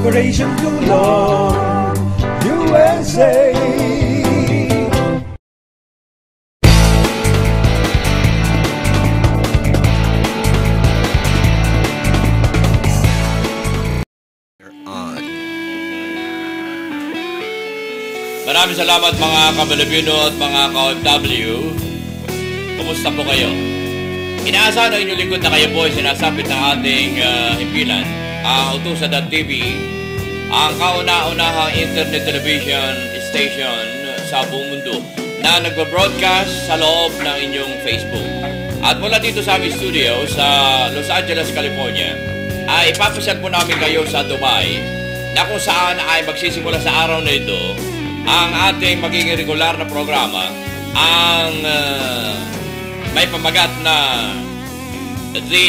Operation Tulong USA. Maraming salamat mga ka-Pilipino at mga ka-OFW. Kumusta po kayo? Inaasahan ng inyong lingkod na kayo po ay sinasapit ng ating himpilan, ang Utusan.tv, ang kauna-unahang internet television station sa buong mundo na nagpa-broadcast sa loob ng inyong Facebook. At mula dito sa aming studio sa Los Angeles, California, ay ipapasyal po namin kayo sa Dubai, na kung saan ay magsisimula sa araw na ito ang ating magiging regular na programa, ang may pamagat na The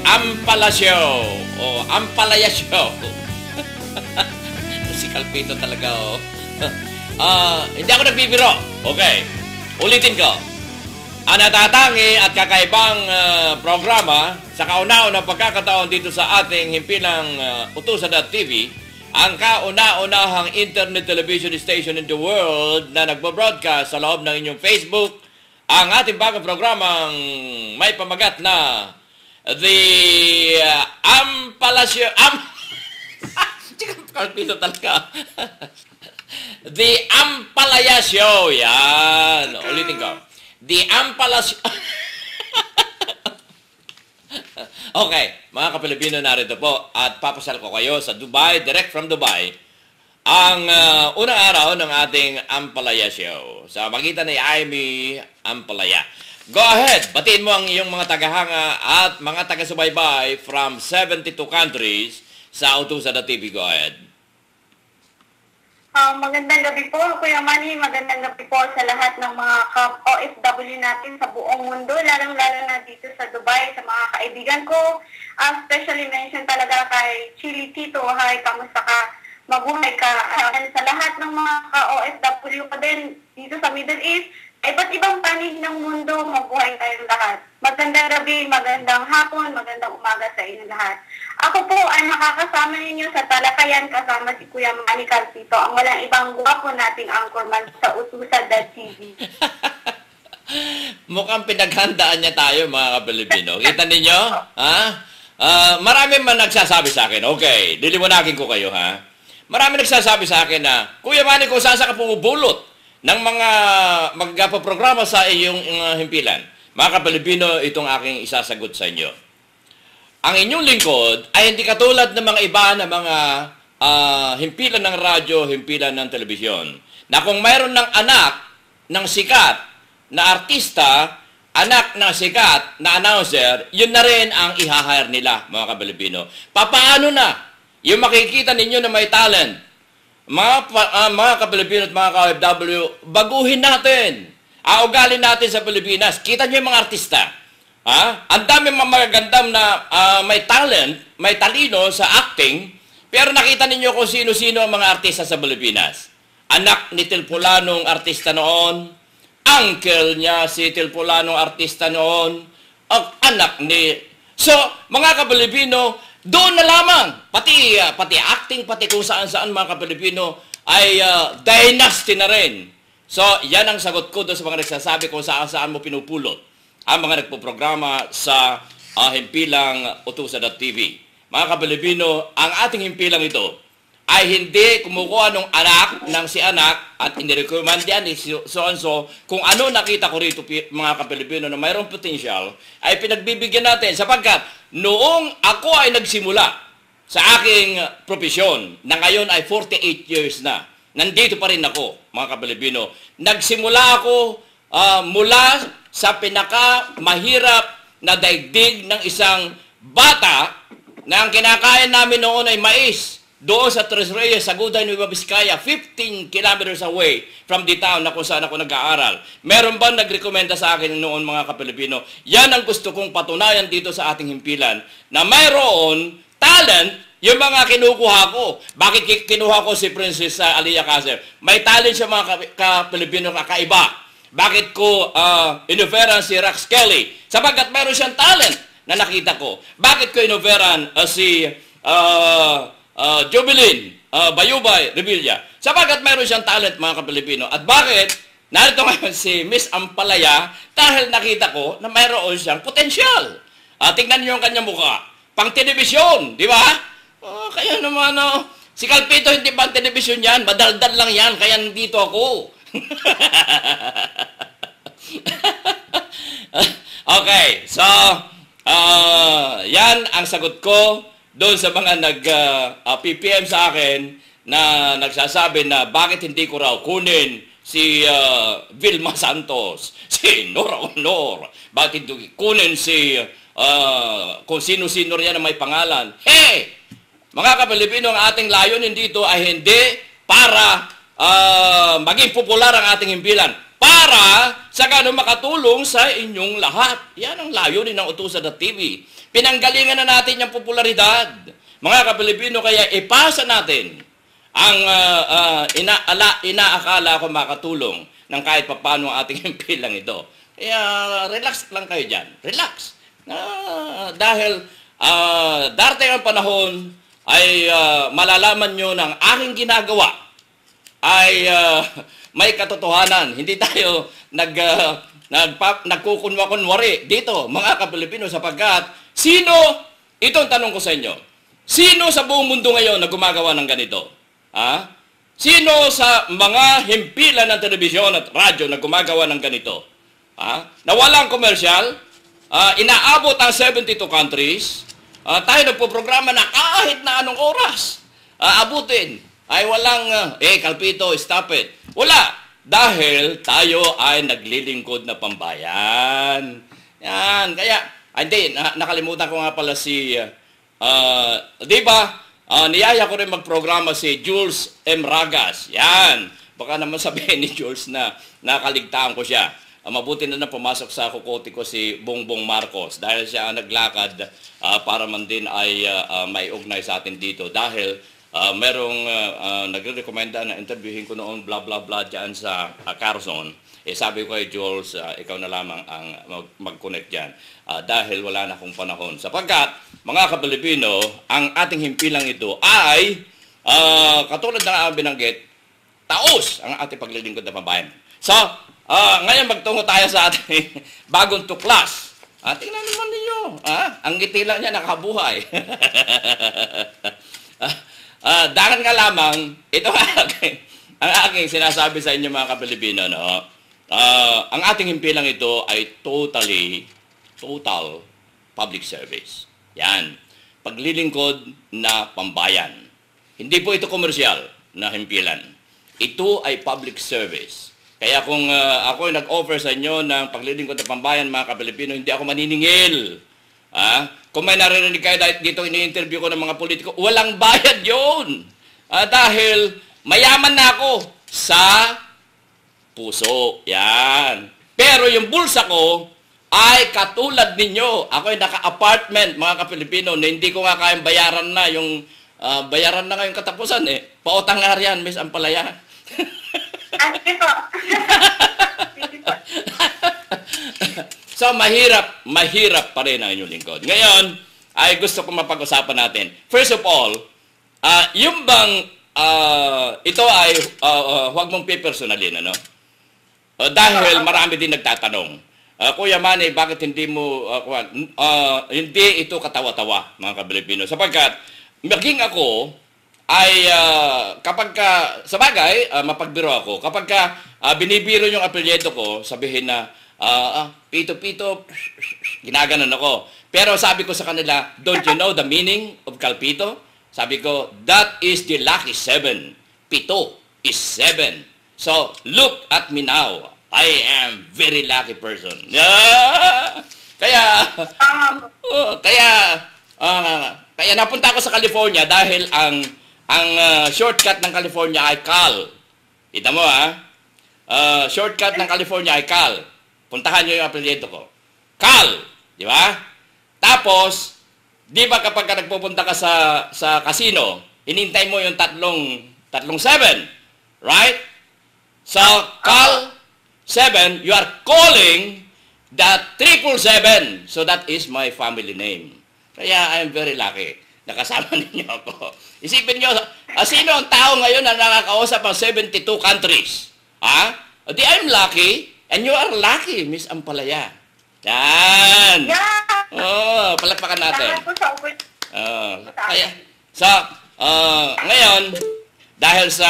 Ampala Show o Ampalaya Show. Si Calpito talaga, oh. Hindi ako nagbibiro. Okay, ulitin ko. Ang natatangi at kakaibang programa sa kauna-unang pagkakataon dito sa ating himpilang Utusan.tv, ang kauna-unahang internet television station in the world na nagbo-broadcast sa loob ng inyong Facebook, ang ating bagong programang may pamagat na The Ampala Show. Kalpito talaga. The Ampalaya Show. Yan. Ulitin ko. The Ampala Show. Okay, mga ka-Pilipino, narito po at papasal ko kayo sa Dubai, direct from Dubai, ang unang araw ng ating Ampalaya Show sa magitan ni Amy Ampalaya. Go ahead, batiin mo ang iyong mga tagahanga at mga taga-subaybay from 72 countries sa Utusan.tv. Go ahead. Magandang gabi po, Kuya Manny. Magandang gabi po sa lahat ng mga OFW natin sa buong mundo, lalong-lalo na dito sa Dubai, sa mga kaibigan ko. Especially mention talaga kay Chili Tito. Hi, kamusta ka? Mabuhay ka. Sa lahat ng mga OFW pa din dito sa Middle East, iba't ibang panig ng mundo, mabuhay tayong lahat. Magandang gabi, magandang hapon, magandang umaga sa inyo lahat. Ako po ay makakasama ninyo sa talakayan kasama si Kuya Manny Calpito, ang walang ibang guwapo nating anchorman sa Utusan.tv. Mukhang pinaghandaan niya tayo, mga ka-Pilipino. Kita ninyo? Ha? Marami man nagsasabi sa akin, okay, liliwanagin ko kayo, ha? Marami nagsasabi sa akin na, Kuya Manny, kung saan ka pumubulot ng mga magpaprograma sa iyong himpilan. Mga ka-Pilipino, itong aking isasagot sa inyo. Ang inyong lingkod ay hindi katulad ng mga iba na mga himpilan ng radyo, himpilan ng telebisyon. Na kung mayroon ng anak ng sikat na artista, anak ng sikat na announcer, yun na rin ang i-hire nila, mga ka-Pilipino. Papaano na yung makikita ninyo na may talent? Mga ka-Pilipino at mga ka-OFW, baguhin natin. Ugali natin sa Pilipinas. Kita nyo yung mga artista. Ang dami mga magagandam na may talent, may talino sa acting, pero nakita ninyo kung sino-sino ang mga artista sa Pilipinas. Anak ni Tilpulanong artista noon, uncle niya si Tilpulanong artista noon, ang anak ni... So, mga ka-Pilipino, doon na lamang, pati acting, pati kung saan-saan mga ka-Pilipino, ay dynasty na rin. So, yan ang sagot ko doon sa mga nagsasabi kung saan-saan mo pinupulot ang mga nagpoprograma sa himpilang Utusan.tv. Mga ka-Pilipino, ang ating himpilang ito ay hindi kumukuha ng anak ng si anak at inirecommend yan ni so-and-so. Kung ano nakita ko rito, mga ka-Pilipino, na mayroong potential, ay pinagbibigyan natin sapagkat noong ako ay nagsimula sa aking profesyon, na ngayon ay 48 years na, nandito pa rin ako, mga ka-Pilipino. Nagsimula ako mula sa pinaka-mahirap na daigdig ng isang bata na ang kinakain namin noon ay mais doon sa Tres Reyes, Saguda, Nueva Vizcaya, 15 kilometers away from the town na kung saan ako nag-aaral. Meron ba nagrekomenda sa akin noon, mga ka-Pilipino? Yan ang gusto kong patunayan dito sa ating himpilan, na mayroon talent yung mga kinukuha ko. Bakit kinuha ko si Princess Alia Caser? May talent siya, mga ka-Pilipino, kakaiba. Bakit ko inoferan si Rax Kelly? Sapagkat meron siyang talent na nakita ko. Bakit ko inoferan si Jubilin Bayubay Revilla. Sapagkat mayroon siyang talent, mga Kapilipino. At bakit? Narito ngayon si Miss Ampalaya dahil nakita ko na mayroon siyang potensyal. Tingnan niyo ang kanyang mukha. Pang telebisyon, di ba? Kaya naman, si Calpito hindi pang telebisyon yan. Madaldal lang yan, kaya nandito ako. Okay, so, yan ang sagot ko doon sa mga nag-PPM sa akin na nagsasabi na bakit hindi ko raw kunin si Vilma Santos, si Nora Honor, bakit hindi kunin si kung sino-sino riyan na may pangalan. Hey! Mga Kapilipino, ang ating layunin dito ay hindi para maging popular ang ating himpilan, para sa ganun makatulong sa inyong lahat. Yan ang layunin ng Utusan.tv. Pinanggalingan na natin yung popularidad. Mga Kapilipino, kaya ipasa natin ang inaakala ko makatulong ng kahit papano ang ating himpilang ito. Kaya relax lang kayo dyan. Relax. Dahil darating ang panahon ay malalaman nyo ng aking ginagawa ay may katotohanan. Hindi tayo nagkukunwa-kunwari dito, mga Kapilipino, sapagkat sino, itong tanong ko sa inyo, sino sa buong mundo ngayon na gumagawa ng ganito? Sino sa mga himpilan ng telebisyon at radyo na gumagawa ng ganito? Na walang komersyal, inaabot ang 72 countries, tayo nagpo-programa na kahit na anong oras abutin, ay walang, Calpito, stop it. Wala. Dahil tayo ay naglilingkod na pambayan. Yan. Kaya, hindi, nakalimutan ko nga pala si, di ba, niyaya ko rin magprograma si Jules M. Ragas. Yan. Baka naman sabihin ni Jules na nakaligtaan ko siya. Mabuti na pumasok sa kukote ko si Bongbong Marcos dahil siya naglakad para man din ay maiugnay sa atin dito. Dahil merong nagre-recommenda na interviewin ko noon blah blah blah dyan sa Carson. Sabi ko kay Jules, ikaw na lamang ang mag-connect dyan. Dahil wala na akong panahon. Sapagkat, mga Kapilipino, ang ating himpilang ito ay, katulad na binanggit, taos ang ating paglilingkod na pambayan. So, ngayon magtungo tayo sa ating bagong tuklas. Tingnan naman ninyo. Ang ngiti lang niya nakabuhay. Dahil nga lamang, ito ang aking sinasabi sa inyo, mga Kapilipino, no? Ang ating himpilang ito ay total public service. Yan. Paglilingkod na pambayan. Hindi po ito komersyal na himpilan. Ito ay public service. Kaya kung ako ay nag-offer sa inyo ng paglilingkod na pambayan, mga Kapilipino, hindi ako maniningil. Kung may naririnig kayo dito, ini-interview ko ng mga politiko, walang bayad yun. Dahil mayaman na ako sa puso. Yan. Pero yung bulsa ko ay katulad ninyo. Ako ay naka-apartment, mga Kapilipino, na hindi ko nga kayang bayaran na yung bayaran na ngayong katapusan eh. Pautang nga riyan, Miss Ampalaya. Sige po. Sige po. So, mahirap pa rin ang inyong lingkod. Ngayon, ay gusto ko mapag-usapan natin. First of all, yung bang, ito ay, huwag mong pipersonalin, ano? Dahil marami din nagtatanong, Kuya Manny, bakit hindi mo, hindi ito katawa-tawa, mga Kapilipino? Sapagkat, maging ako, ay kapag ka, sa bagay, mapagbiro ako, kapag ka binibiro yung apelyedo ko, sabihin na, Pito-Pito, ginaganon ako. Pero sabi ko sa kanila, don't you know the meaning of Calpito? Sabi ko, that is the lucky 7. Pito is 7. So, look at me now. I am very lucky person. Kaya napunta ako sa California dahil ang shortcut ng California ay Cal. Kita mo shortcut ng California ay Cal. Puntahan nyo yung apelyido ko. Cal, di ba? Tapos, di ba kapag ka nagpupunta ka sa casino, hinintay mo yung tatlong 7, right? So, Cal 7, you are calling the 777. So, that is my family name. Kaya, I am very lucky. nakasama ninyo ako. Isipin nyo, sino ang tao ngayon na nakakausap ang 72 countries? Ha? Di I'm lucky, and you are lucky, Miss Ampalaya. Yan! Yeah! Oh, palakpakan natin. Salamat po sa Kaya, ngayon, dahil sa,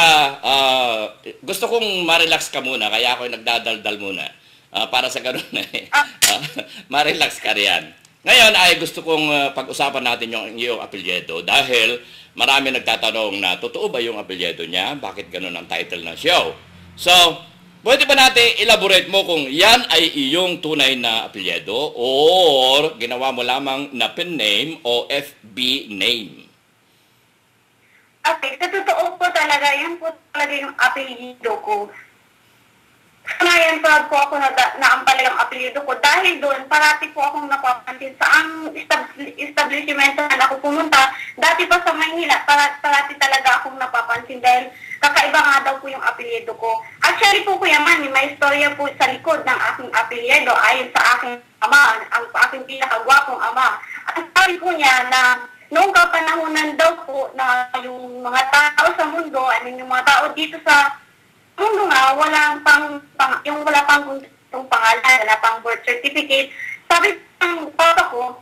gusto kong ma-relax ka muna, kaya ako nagdadaldal muna. Para sa ganun na ma-relax ka riyan. Ngayon ay gusto kong pag-usapan natin yung iyong apelyido dahil marami nagtatanong na totoo ba yung apelyido niya? Bakit ganun ang title ng show? So, pwede ba natin elaborate mo kung yan ay iyong tunay na apelyido or ginawa mo lamang na pen name o FB name? Okay, sa totoo po talaga, yan po talaga yung apelyido ko. Ngayon, proud po ako na ang palagang apelyido ko dahil doon, parati po akong napapansin sa ang establishment na ako pumunta. Dati pa sa Maynila, parati talaga akong napapansin dahil kakaiba nga daw po yung apelyido ko. Actually po, Kuya Manny, may istorya po sa likod ng aking apelyido ayon sa aking ama, ang aking pinakagwapong ama. Ang sabi po niya na noong kapanahunan daw po na yung mga tao sa mundo, yung mga tao dito sa mundo nga, wala pang pangalan, wala pang birth certificate. Sabi ng papa ko,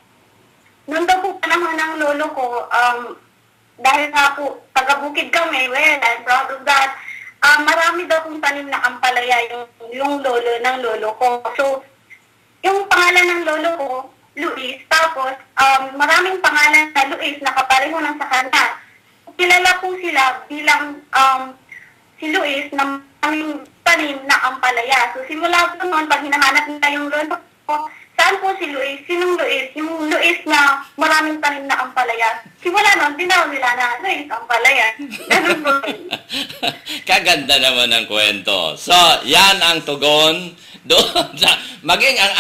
noon daw po panahon ng lolo ko, dahil nga po, taga-bukid kami, well, I'm proud of that. Marami daw kong tanim na ampalaya yung lolo ng lolo ko. So, yung pangalan ng lolo ko, Luis, tapos maraming pangalan na Luis na kapareho ng sa kanya. Kilala po sila bilang si Luis na aming tanim na ampalaya. So, simula po noon, pag hinahanap nila yung lolo ko, saan po si Luis? Sinong Luis? Yung Luis na maraming tanim na ampalaya. Simula noon, tinawag nila na Luis Ampalaya. Ganun po. Kaganda naman ang kwento. So, yan ang tugon doon sa, maging ang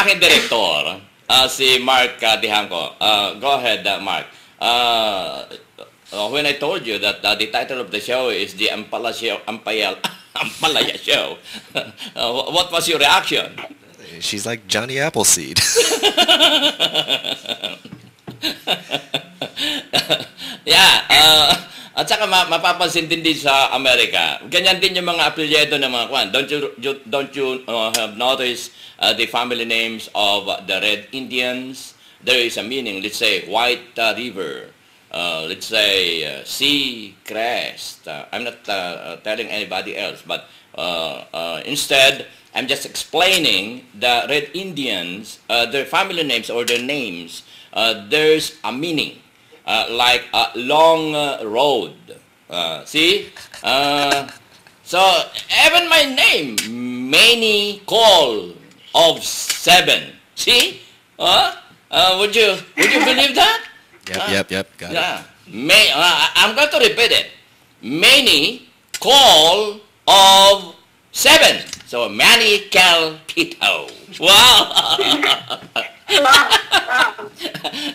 aking direktor, si Mark Dihanco. Go ahead, Mark. When I told you that the title of the show is the Ampalaya Show, what was your reaction? She's like Johnny Appleseed. Yeah, at saka mapapansin din sa Amerika. Ganyan din yung mga apelyido ng mga kwan. Don't you have noticed the family names of the Red Indians? There is a meaning. Let's say White River. Let's say Sea Crest. I'm not telling anybody else, but instead, I'm just explaining the Red Indians, their family names or their names, there's a meaning, like a long road. See? So, even my name, Manny Call of 7. See? Would you believe that? Yep. Got it. I'm going to repeat it. Manny Call of 7. So, Manny Calpito. Wow!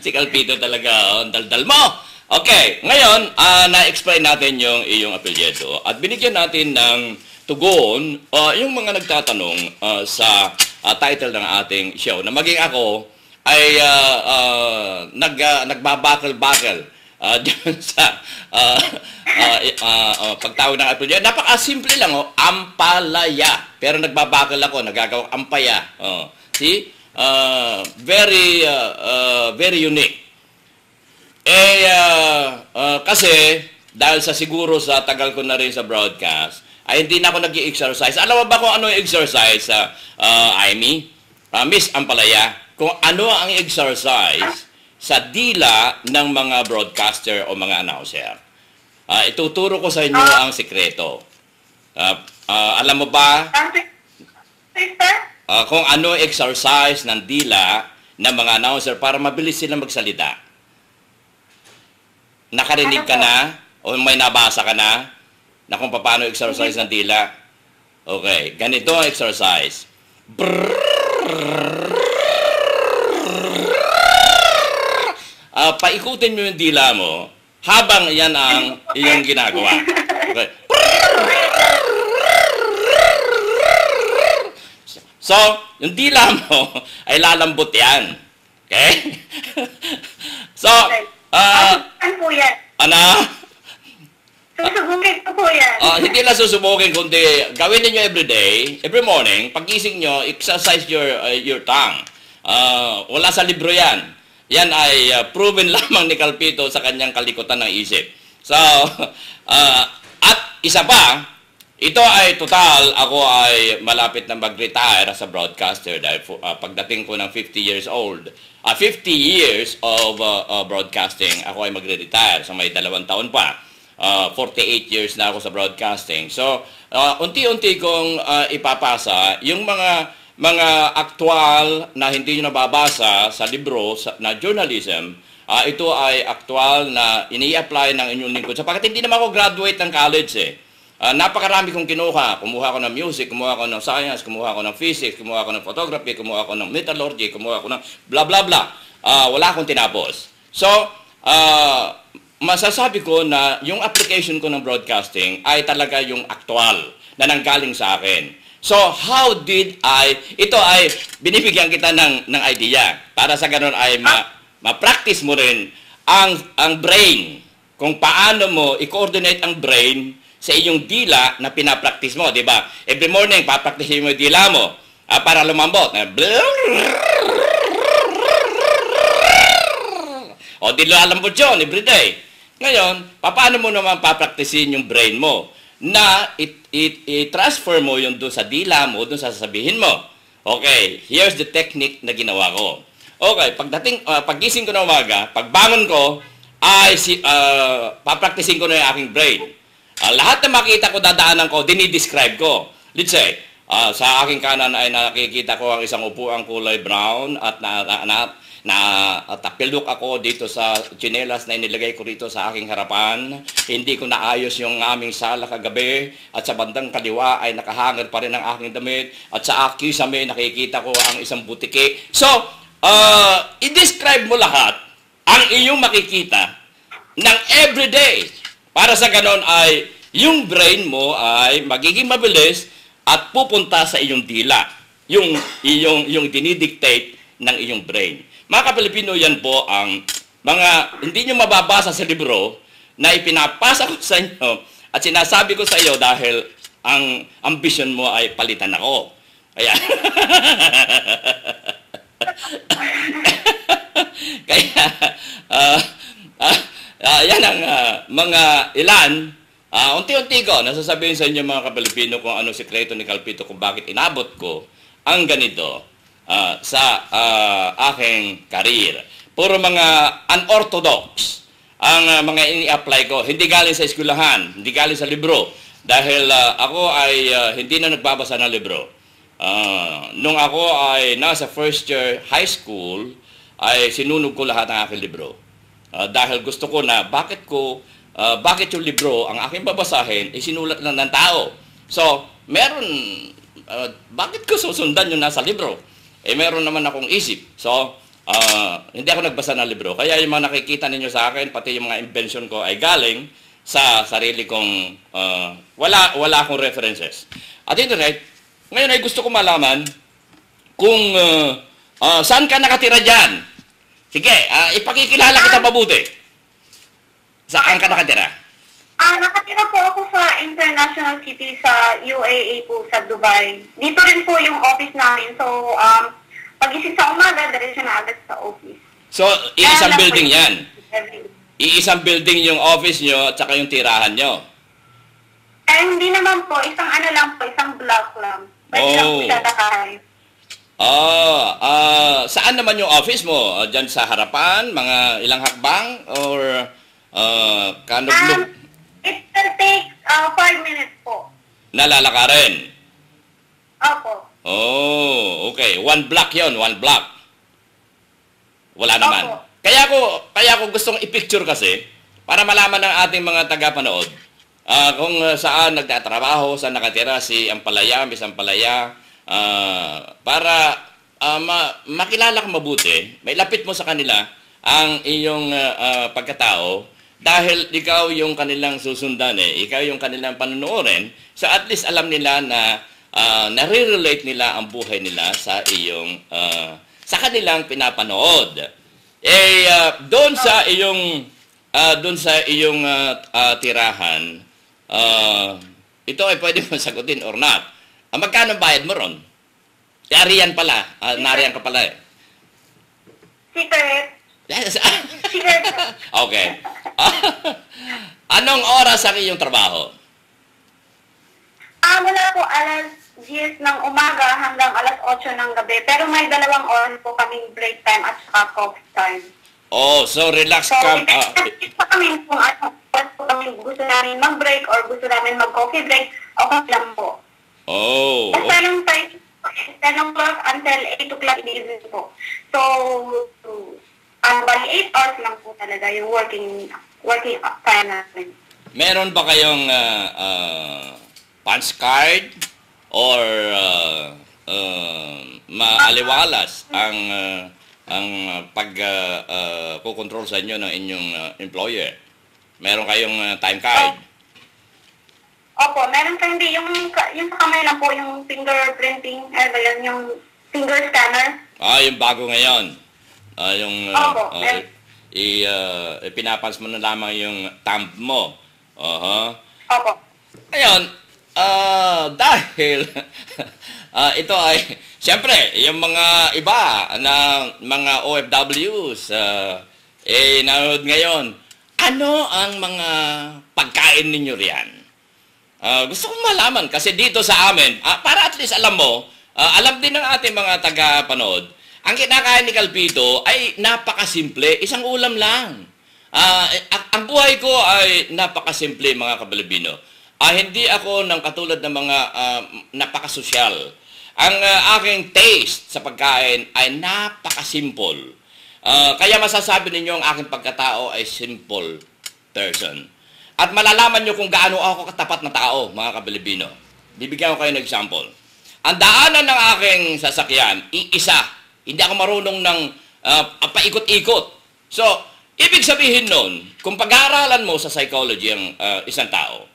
Si Calpito talaga, ang daldal mo. Okay, ngayon, na-explain natin yung iyong apelyido at binigyan natin ng tugon yung mga nagtatanong sa title ng ating show na maging ako ay nagbabakal-bakal dyan sa pagtawag ng apelyido. Napaka-simple lang, Ampalaya. Pero nagbabakal ako, nagagawang ampaya. See? Very unique. Kasi, dahil sa siguro sa tagal ko na rin sa broadcast, ay hindi na ako nag-i-exercise. Alam mo ba kung ano yung exercise, Amy? Miss Ampalaya, kung ano ang exercise sa dila ng mga broadcaster o mga announcer. Ituturo ko sa inyo ang sikreto. Alam mo ba kung ano exercise ng dila ng mga announcer para mabilis silang magsalita? Nakarinig ka na? O may nabasa ka na? Na kung paano exercise ng dila? Okay, ganito ang exercise. Paikutin mo yung dila mo habang yan ang iyong ginagawa. Okay. So, yung dila mo ay lalambot yan. Okay? So, Susubukan po yan. ano? Susubukin ko po yan. Hindi lang susubukin, kundi gawin ninyo every morning, pagising nyo, exercise your tongue. Wala sa libro yan. Yan ay proven lamang ni Calpito sa kanyang kalikutan ng isip. So, at isa pa, ito ay total, ako ay malapit na mag-retire as a broadcaster dahil pagdating ko ng 50 years old, 50 years of broadcasting, ako ay magre-retire. So may 2 taon pa. 48 years na ako sa broadcasting. So, unti-unti kong ipapasa yung mga aktual na hindi nyo nababasa sa libro na journalism. Ito ay aktual na ini-apply ng inyong lingkod. Sapagkat hindi naman ako graduate ng college eh. Napakarami kong kinuha. Kumuha ko ng music, kumuha ko ng science, kumuha ko ng physics, kumuha ko ng photography, kumuha ko ng metallurgy, kumuha ko ng blah blah blah. Wala akong tinapos. So, masasabi ko na yung application ko ng broadcasting ay talaga yung aktual na nanggaling sa akin. So, how did ito ay binibigyan kita ng idea para sa ganun ay ma-practice mo rin ang brain, kung paano mo i-coordinate ang brain sa iyong dila na pinapractice mo, di ba? Every morning, papractice mo yung dila mo para lumambot. O, di lalambot yun every day. Ngayon, paano mo naman papracticein yung brain mo na i-transfer mo yung doon sa dila mo, doon sa sasabihin mo. Okay, here's the technique na ginawa ko. Okay, paggising ko na umaga, pagbangon ko, ay papracticein ko na yung aking brain. Lahat na makita ko, dadaanan ko, dinidescribe ko. Let's say, sa aking kanan ay nakikita ko ang isang upuang kulay brown at tapilok ako dito sa tsinelas na inilagay ko rito sa aking harapan. Hindi ko naayos yung aming sala kagabi at sa bandang kaliwa ay nakahanger pa rin ang aking damit at sa kisame nakikita ko ang isang butiki. So, i-describe mo lahat ang iyong makikita ng everyday. Para sa ganon ay yung brain mo ay magiging mabilis at pupunta sa iyong dila. Yung dinidictate ng iyong brain. Mga Kapilipino, yan po ang mga hindi nyo mababasa sa libro na ipinapasa ko sa inyo at sinasabi ko sa iyo dahil ang ambisyon mo ay palitan ako. Kaya, yan ang mga ilan. Unti-unti ko nasasabihin sa inyo mga Kapilipino kung ano sikreto ni Calpito kung bakit inabot ko ang ganito sa aking career. Puro mga unorthodox ang mga ini-apply ko. Hindi galing sa eskwelahan, hindi galing sa libro. Dahil ako ay hindi na nagbabasa ng libro. Nung ako ay nasa first year high school, ay sinunog ko lahat ng aking libro. Dahil gusto ko na bakit yung libro ang aking babasahin ay sinulat lang ng tao. So, bakit ko susundan yung nasa libro? Meron naman akong isip. So, hindi ako nagbasa ng libro. Kaya yung mga nakikita ninyo sa akin, pati yung mga invention ko ay galing sa sarili kong, wala akong references. At internet, ngayon ay gusto ko malaman kung saan ka nakatira dyan. Sige, ipakikilala kita mabuti. Saan ka nakatira? Nakatira po ako sa International City sa UAE po, sa Dubai. Dito rin po yung office namin. So, pag-isip sa umaga, diretso na agad sa office. So, iisang building yan? Iisang building yung office nyo at saka yung tirahan nyo? Hindi naman po. Isang block lang. Pwede lang po siya nakahari. Saan naman yung office mo? Diyan sa harapan? Mga ilang hakbang? Or It will take 5 minutes po. Nalalakarin? Opo. Oh, okay. 1 block yon, 1 block. Wala naman. Opo. Kaya ko gustong i-picture kasi para malaman ng ating mga tagapanood kung saan nagtatrabaho, saan nakatira si Ampalaya, Miss Ampalaya, para makilala ka mabuti, may lapit mo sa kanila ang iyong pagkatao dahil ikaw yung kanilang susundan ikaw yung kanilang panunuorin, so at least alam nila na nare-relate nila ang buhay nila sa iyong sa kanilang pinapanood. Doon sa iyong tirahan, ito ay pwede mo sagutin or not. Magkano bayad mo ron? Nariyan pala. Nariyan ka pala eh. Secret. Secret. Okay. Anong oras ang iyong trabaho? Mula po alas 10 ng umaga hanggang alas 8 ng gabi. Pero may 2 oras po kaming break time at saka coffee time. Oh, so relax So, ka. pa kami kung anong oras po kami gusto namin mag-break or gusto namin mag-coffee break, okay lang po. Oh. Basta yung time, 10 o'clock until 8 o'clock in the evening po. So, bali 8 hours lang po talaga yung working time namin. Meron ba kayong punch card or maaliwalas ang pag-control sa inyo ng inyong employer? Meron kayong time card? Opo, meron ka hindi. Yung sa kamay lang po, yung fingerprinting, yung finger scanner. Yung bago ngayon. Opo, pinapans mo na lamang yung thumb mo. Opo. Ngayon, dahil ito ay, siyempre, yung mga iba na mga OFWs, nanonood ngayon, ano ang mga pagkain ninyo riyan? Gusto kong malaman kasi dito sa amin, para at least alam mo, alam din ng ating mga taga-panood, ang kinakain ni Calpito ay napakasimple, isang ulam lang. Ang buhay ko ay napakasimple, mga Kabalibino. Hindi ako ng katulad ng mga napakasosyal. Ang aking taste sa pagkain ay napakasimple. Kaya masasabi ninyo ang aking pagkatao ay simple person. At malalaman nyo kung gaano ako katapat na tao, mga Kabalibino. Bibigyan ko kayo ng example. Ang daanan ng aking sasakyan, iisa. Hindi ako marunong ng paikot-ikot. So, ibig sabihin nun, kung pag-aaralan mo sa psychology ang isang tao,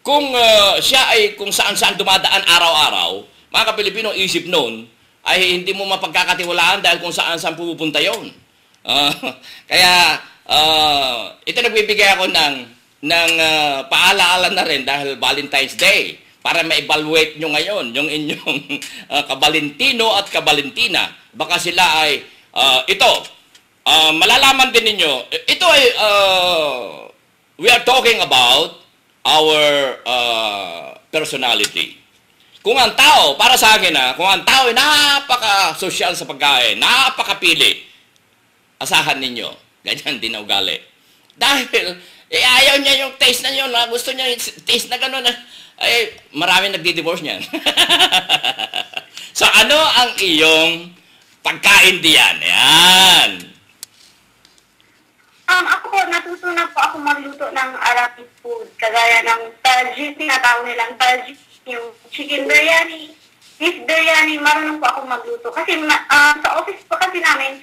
kung siya ay kung saan-saan dumadaan araw-araw, mga Kapilipino, isip nun, ay hindi mo mapagkakatiwalaan dahil kung saan-saan pupunta yon. Kaya, ito nagbibigay ako ng paalaala na rin dahil Valentine's Day para ma-evaluate nyo ngayon yung inyong kabalintino at kabalintina. Baka sila ay, malalaman din ninyo, ito ay, we are talking about our personality. Kung ang tao, para sa akin kung ang tao ay napaka-social sa pagkain, napakapili, asahan ninyo, ganyan din ang ugali. Dahil, ayaw niya yung taste na yun, gusto niya yung taste na gano'n, maraming nagdi-divorce niyan. So, ano ang iyong pagkain diyan? Yan. Ako po, natutunan po ako magluto ng Arabic food, kagaya ng tajid, tinatawag nilang tajid, yung chicken biryani, beef biryani, marunong po ako magluto. Kasi sa office po kasi namin,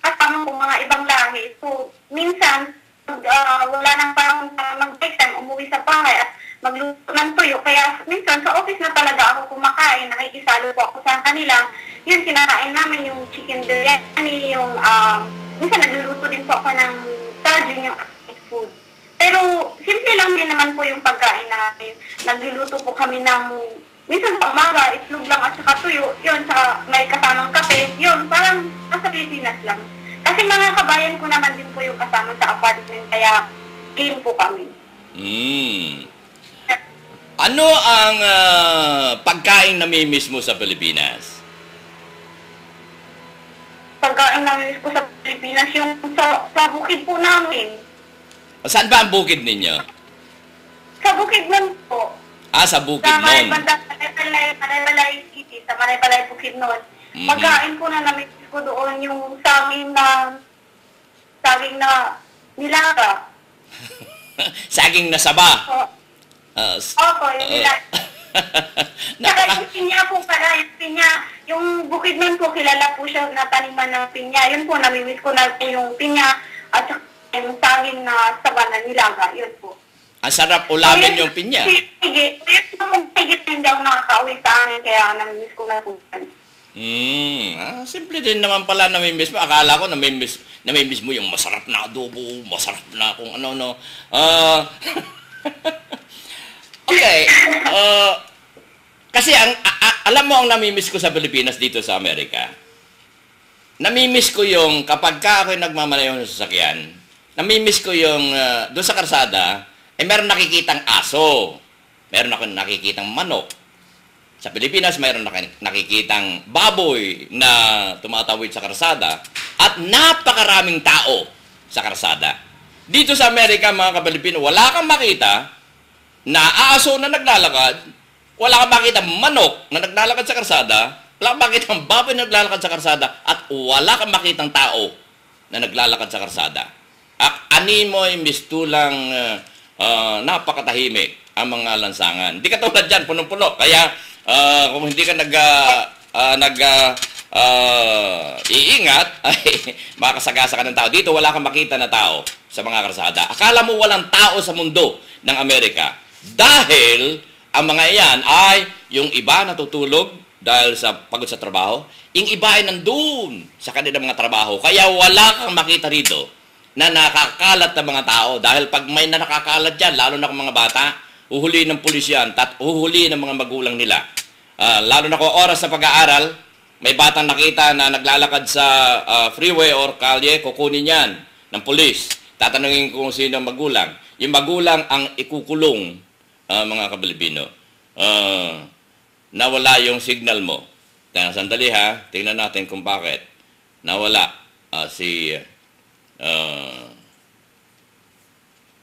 kasama po mga ibang lahi. So, minsan, wala nang parang mag-break time, umuwi sa bahay at magluto ng tuyo. Kaya minsan sa office na talaga ako kumakain, nakikisalo po ako sa kanila. Yun, kinakain namin yung chicken biryani, yung minsan nagluluto din po ako ng tajin, yung food. Pero simple lang din naman po yung pagkain namin. Nagluluto po kami ng, minsan sa umaga, itlog lang at saka tuyo. Yun, sa may kasamang kape. Yun, parang nasa Pilipinas lang. Kasi mga kabayan ko naman din po yung kasama sa apartment, kaya game po kami. Ano ang pagkain na namimiss mo sa Pilipinas? Pagkain namin po sa Pilipinas, yung sa bukid po namin. Saan ba ang bukid ninyo? Sa bukid nun po. Sa bukid Sa nun. Maraybalay City, sa Maraybalay bukid nun. Pagkain po na namin ko doon yung saging na nilaga. Saging na saba. Opo, yung nilaga. Saka yung pinya po pala, yung bukid nun po, kilala po siya na taniman ng pinya. Yun po, namimiss ko na po yung pinya at yung saging na saba na nilaga. Yun po. Ang sarap ulamin yung pinya. Higit na hindi ako nakaka-uwi sa amin, kaya namimiss ko na po. Simple din naman pala namimiss mo. Akala ko namimiss mo yung masarap na adobo, masarap na kung ano-ano. Okay. Kasi alam mo ang namimiss ko sa Pilipinas dito sa Amerika. Namimiss ko yung kapag ako'y nagmamalayo ng sasakyan, namimiss ko yung doon sa karsada, meron nakikitang aso, meron akong nakikitang manok. Sa Pilipinas, mayroon nakikitang baboy na tumatawid sa karsada at napakaraming tao sa karsada. Dito sa Amerika, mga Kapilipino, wala kang makita na aso na naglalakad, wala kang makita manok na naglalakad sa karsada, wala kang makita baboy na naglalakad sa karsada, at wala kang makitang tao na naglalakad sa karsada. Animoy mistulang napakatahimik ang mga lansangan. Hindi ka tulad dyan, punong-puno. Kaya kung hindi ka iingat, ay makakasagasa ka ng tao. Dito wala kang makita na tao sa mga karsada. Akala mo walang tao sa mundo ng Amerika. Dahil ang mga iyan ay yung iba natutulog dahil sa pagod sa trabaho, yung iba ay nandun sa kanilang mga trabaho. Kaya wala kang makita rito na nakakalat ng mga tao. Dahil pag may na nakakalat dyan, lalo na kung mga bata, uhuli ng pulis yan, uhuli ng mga magulang nila. Lalo na kung oras sa pag-aaral, may batang nakita na naglalakad sa freeway or kalye, kukunin yan ng pulis. Tatanungin kung sino ang magulang. Yung magulang ang ikukulong, mga Kapilipino. Nawala yung signal mo. Sandali ha, tingnan natin kung bakit nawala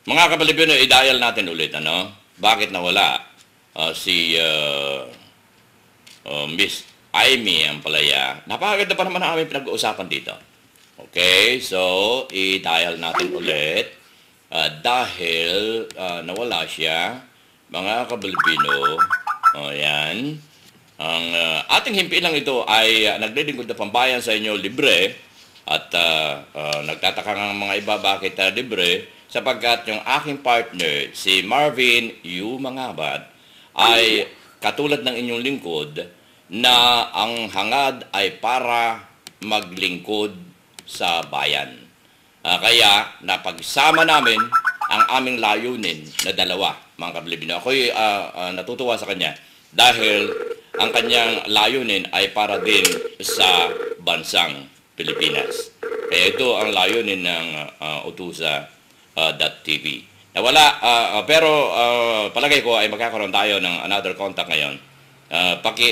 mga Kapilipino, i-dial natin ulit, ano? Bakit nawala Miss Amy ang palaya? Napakaganda pa naman ang aming pinag-uusapan dito. Okay, so i-dial natin ulit dahil nawala siya, mga Kapilipino. Yan. Ang ating himpilang ito ay naglilingkod na pambayan sa inyo libre at nagtataka ng mga iba bakit libre, sapagkat yung aking partner, si Marvin Yu Mangabad, ay katulad ng inyong lingkod na ang hangad ay para maglingkod sa bayan. Kaya napagsama namin ang aming layunin na dalawa, mga Kapilipino. Ako'y natutuwa sa kanya dahil ang kanyang layunin ay para din sa bansang Pilipinas. Kaya ito ang layunin ng Utusa.tv. Nawala, pero palagay ko ay magkakaroon tayo ng another contact ngayon.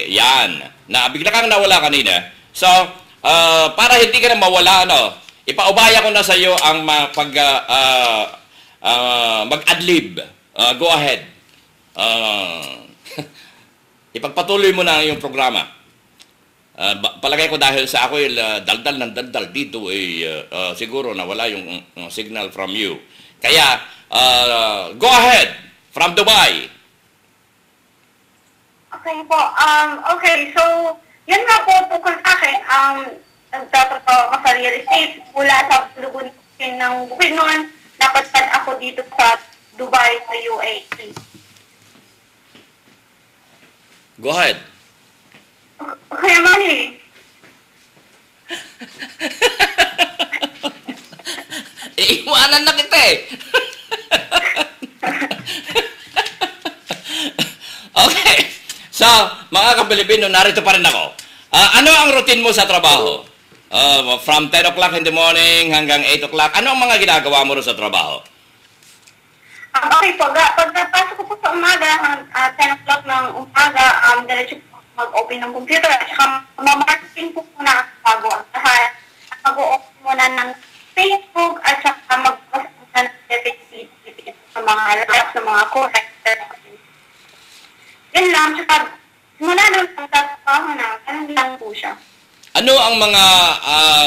Yan, na bigla kang nawala kanina. So, para hindi ka na mawala, ipaubaya ko na sa iyo ang mag-adlib. Go ahead. Ipagpatuloy mo na ang iyong programa. Palagay ko dahil sa ako'y daldal ng daldal dito, siguro nawala yung signal from you. Kaya, go ahead from Dubai. Okay po. Okay, so, yan nga po tungkol sa akin. Nagtatrabaho ako sa real estate mula sa lubunin ng noon. Napadpad ako dito sa Dubai, sa UAE. Go ahead. Okay, Manny. Iiwanan na kita eh. Okay. So, mga Kapilipino, narito pa rin ako. Ano ang routine mo sa trabaho? From 10 o'clock in the morning hanggang 8 o'clock, ano ang mga ginagawa mo rin sa trabaho? Okay po, pagpasok ko po sa umaga, 10 o'clock ng umaga, diretso po mag-open ng computer at saka mamarketing po muna bago ang lahat. Mag-open muna ng Facebook at saka mag-post muna ng sa mga live, sa mga corrector. Yun lang, saka mula nung pagtatrabaho na, ganun lang po siya. Ano ang mga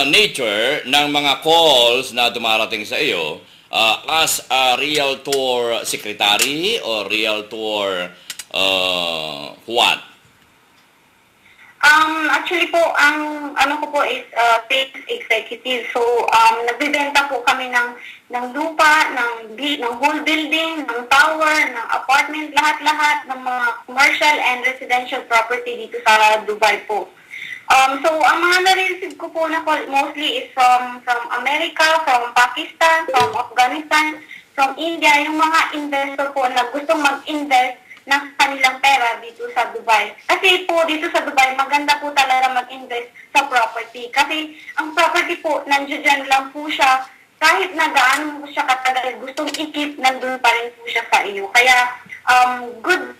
nature ng mga calls na dumarating sa iyo as a realtor secretary or realtor what? Actually po, ang ano ko po is sales executive. So, nagbibenta po kami ng lupa, ng whole building, ng tower, ng apartment, lahat-lahat ng mga commercial and residential property dito sa Dubai po. So, ang mga nare-receive ko po na call mostly is from America, from Pakistan, from Afghanistan, from India, yung mga investor po na gustong mag-invest ng kanilang pera dito sa Dubai. Kasi po dito sa Dubai, maganda po talaga mag-invest sa property. Kasi ang property po, nandiyan lang po siya, kahit na gaano po siya katagal, gustong i-keep, nandun pa rin po siya sa iyo. Kaya, good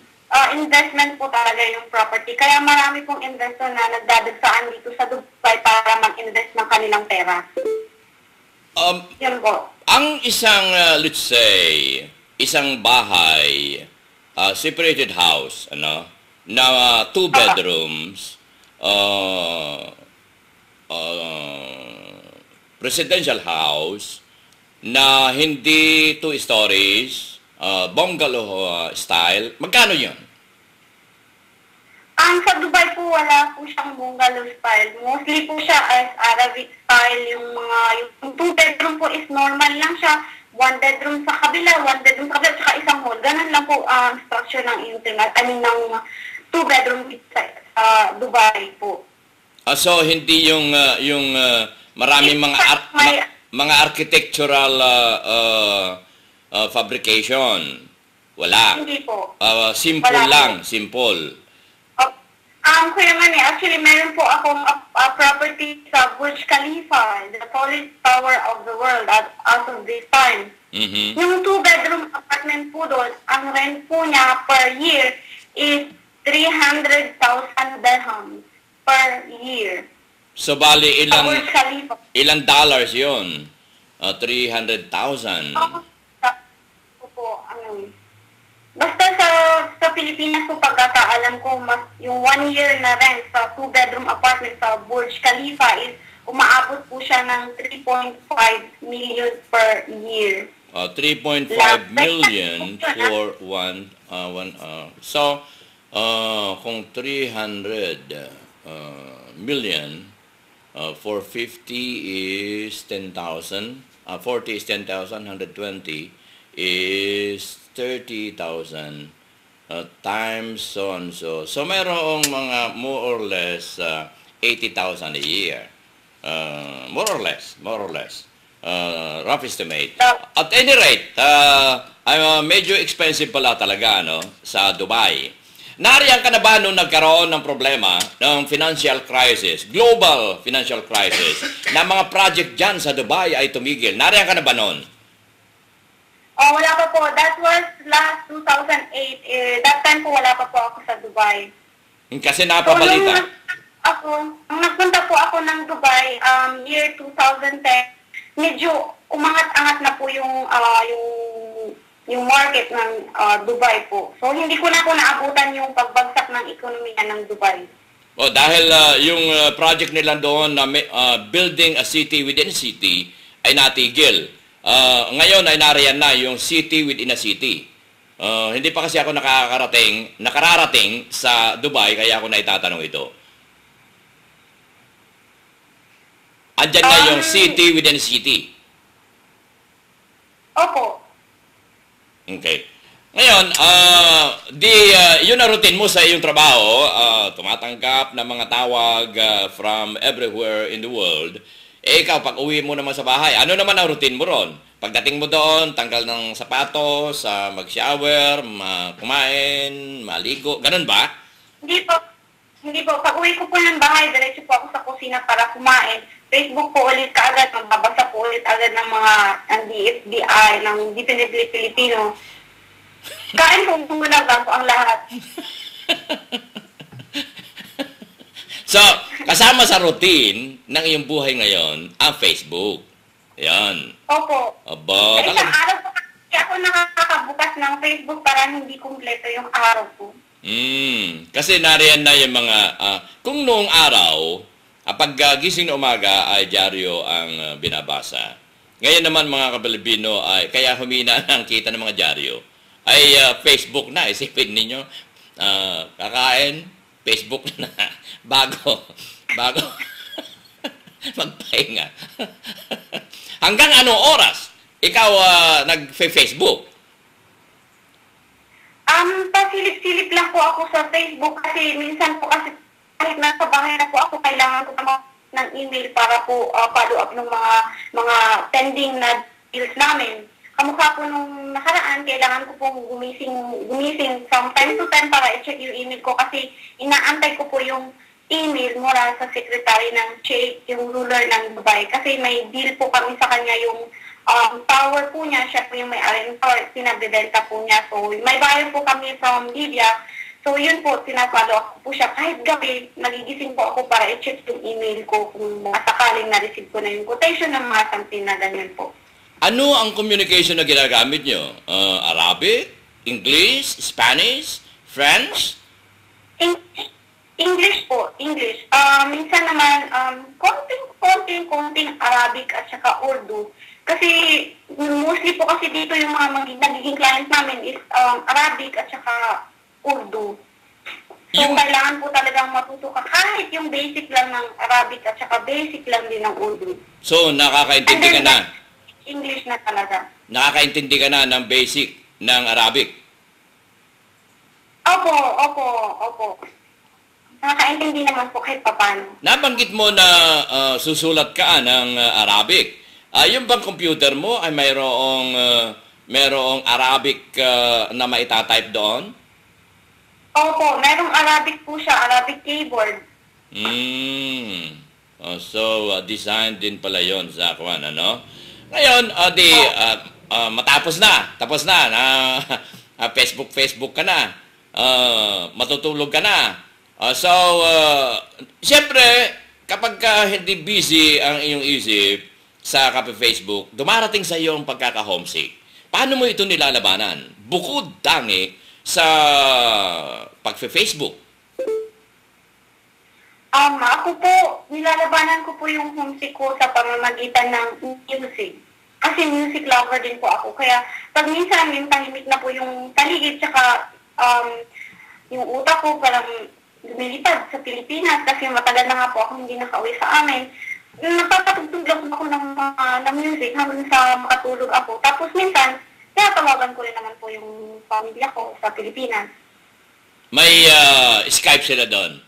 investment po talaga yung property. Kaya marami pong investor na nagdadagsaan dito sa Dubai para mag-invest ng kanilang pera. Yan po. Ang isang, let's say, isang bahay, separated house, ano, na 2 bedrooms, residential house, na hindi 2 stories, bungalow style, magkano yun? Sa Dubai po, wala po siyang bungalow style. Mostly po siya as Arabic style. Yung 2 bedroom po is normal lang siya. 1 bedroom sa kabila, 1 bedroom sa kabila, saka isang hall. Ganun lang po ang structure ng internet. Ng 2 bedroom sa Dubai po. So, hindi yung maraming mga architectural fabrication. Wala. Hindi po. Simple Wala lang, po. simple. Kuya Manny, actually meron po akong property sa Burj Khalifa, the tallest tower of the world as of this time. Mhm. Yung 2-bedroom apartment po doon, ang rent po niya per year is 300,000 dirhams per year. So, bali, Sa Burj Khalifa. ilang dollars yun? 300,000. Basta sa Pilipinas po pagkakaalam ko, mas yung 1 year na rent sa 2-bedroom apartment sa Burj Khalifa is umaabot po siya ng 3.5 million per year. 3.5 million for one. So, kung 300 million for 50 is 10,000. 40 is 10,000. 120 is 30,000 times so and so. So, mayroong mga more or less 80,000 a year. More or less. Rough estimate. At any rate, medyo expensive pala talaga, no, sa Dubai. Nariyan ka na ba nung nagkaroon ng problema ng financial crisis, global financial crisis, na mga project dyan sa Dubai ay tumigil? Nariyan ka na ba nun? Wala pa po. That was last 2008. That time po wala pa po ako sa Dubai. Kasi napabalita. Nung nagpunta po ako ng Dubai, year 2010, medyo umangat-angat na po yung market ng Dubai po. So, hindi ko na po naabutan yung pagbagsak ng ekonomiya ng Dubai. Dahil yung project nila doon na building a city within a city ay natigil. Ngayon ay nariyan na yung city within a city. Hindi pa kasi ako nakararating sa Dubai, kaya ako naitatanong ito. Andyan na yung city within a city. Opo. Okay. Ngayon, yun na routine mo sa iyong trabaho, tumatanggap ng mga tawag from everywhere in the world. Ikaw, pag uwi mo naman sa bahay, ano naman ang routine mo ron? Pagdating mo doon, tanggal ng sapatos, mag-shower, kumain, maligo, ganun ba? Hindi po. Pag uwi ko po ng bahay, diretso po ako sa kusina para kumain. Facebook po ulit kaagad, magbabasa po ulit agad ng mga DFDI, ng Definitely Filipino. Kain po muna bago ang lahat. So, kasama sa routine ng iyong buhay ngayon, ang Facebook. Yan. Opo. Aba, Isang araw po kasi ako nakakabukas ng Facebook para hindi kumpleto yung araw ko. Kasi nariyan na yung mga, kung noong araw, pag gising na umaga ay dyaryo ang binabasa. Ngayon naman mga Kapilipino, ay kaya humina ang kita ng mga dyaryo, ay Facebook na. Isipin ninyo, kakain, Facebook na. Bago magpahinga. Hanggang anong oras ikaw nag-Facebook? Pasilip-silip lang po ako sa Facebook kasi minsan po kasi kahit nasa bahay na po ako, kailangan ko naman ng email para po follow up ng mga pending na deals namin. Kamukha po nung nakaraan, kailangan ko pong gumising from time to time para i-check yung email ko kasi inaantay ko po yung email mula sa secretary ng Sheikh, yung ruler ng Dubai. Kasi may deal po kami sa kanya yung tower po niya, siya po yung may RN tower, pinabibenta po niya. So may bayad po kami from Libya. So yun po, sinapalo ako po siya. Kahit gabi, nagigising po ako para i-check yung email ko kung sakaling na-receive ko na yung quotation ng mga something na ganyan po. Ano ang communication na ginagamit nyo? Arabic? English? Spanish? French? English po, English. Minsan naman, konting Arabic at saka Urdu. Kasi mostly po kasi dito yung mga nagiging client namin is Arabic at saka Urdu. So, kailangan po talagang matuto ka kahit yung basic lang ng Arabic at saka basic lang din ng Urdu. So, nakakaintindi ka na? English na talaga. Nakakaintindi ka na ng basic ng Arabic? Opo. Nakakaintindi naman po kahit paano. Nabanggit mo na susulat ka ng Arabic. Yung bang computer mo ay mayroong Arabic na maitatype doon? Opo, merong Arabic po siya, Arabic keyboard. So, design din pala yon sa kwan, ano? Ngayon, tapos na, Facebook ka na, matutulog ka na. Siyempre, kapag hindi busy ang iyong isip sa Facebook, dumarating sa iyo ang pagkaka-homesick. Paano mo ito nilalabanan? Bukod tangi sa pag-Facebook. Ako po, nilalabanan ko po yung homesick ko sa pamamagitan ng music. Kasi music lover din po ako. Kaya pag minsan yung tahimik na po yung paligid, tsaka yung utak ko parang lumilipad sa Pilipinas kasi matagal na nga po ako hindi nakauwi sa amin. Nagpapatugtog lang ako ng music hanggang sa makatulog ako. Tapos minsan, kaya tawagan ko rin naman po yung pamilya ko sa Pilipinas. May Skype sila doon?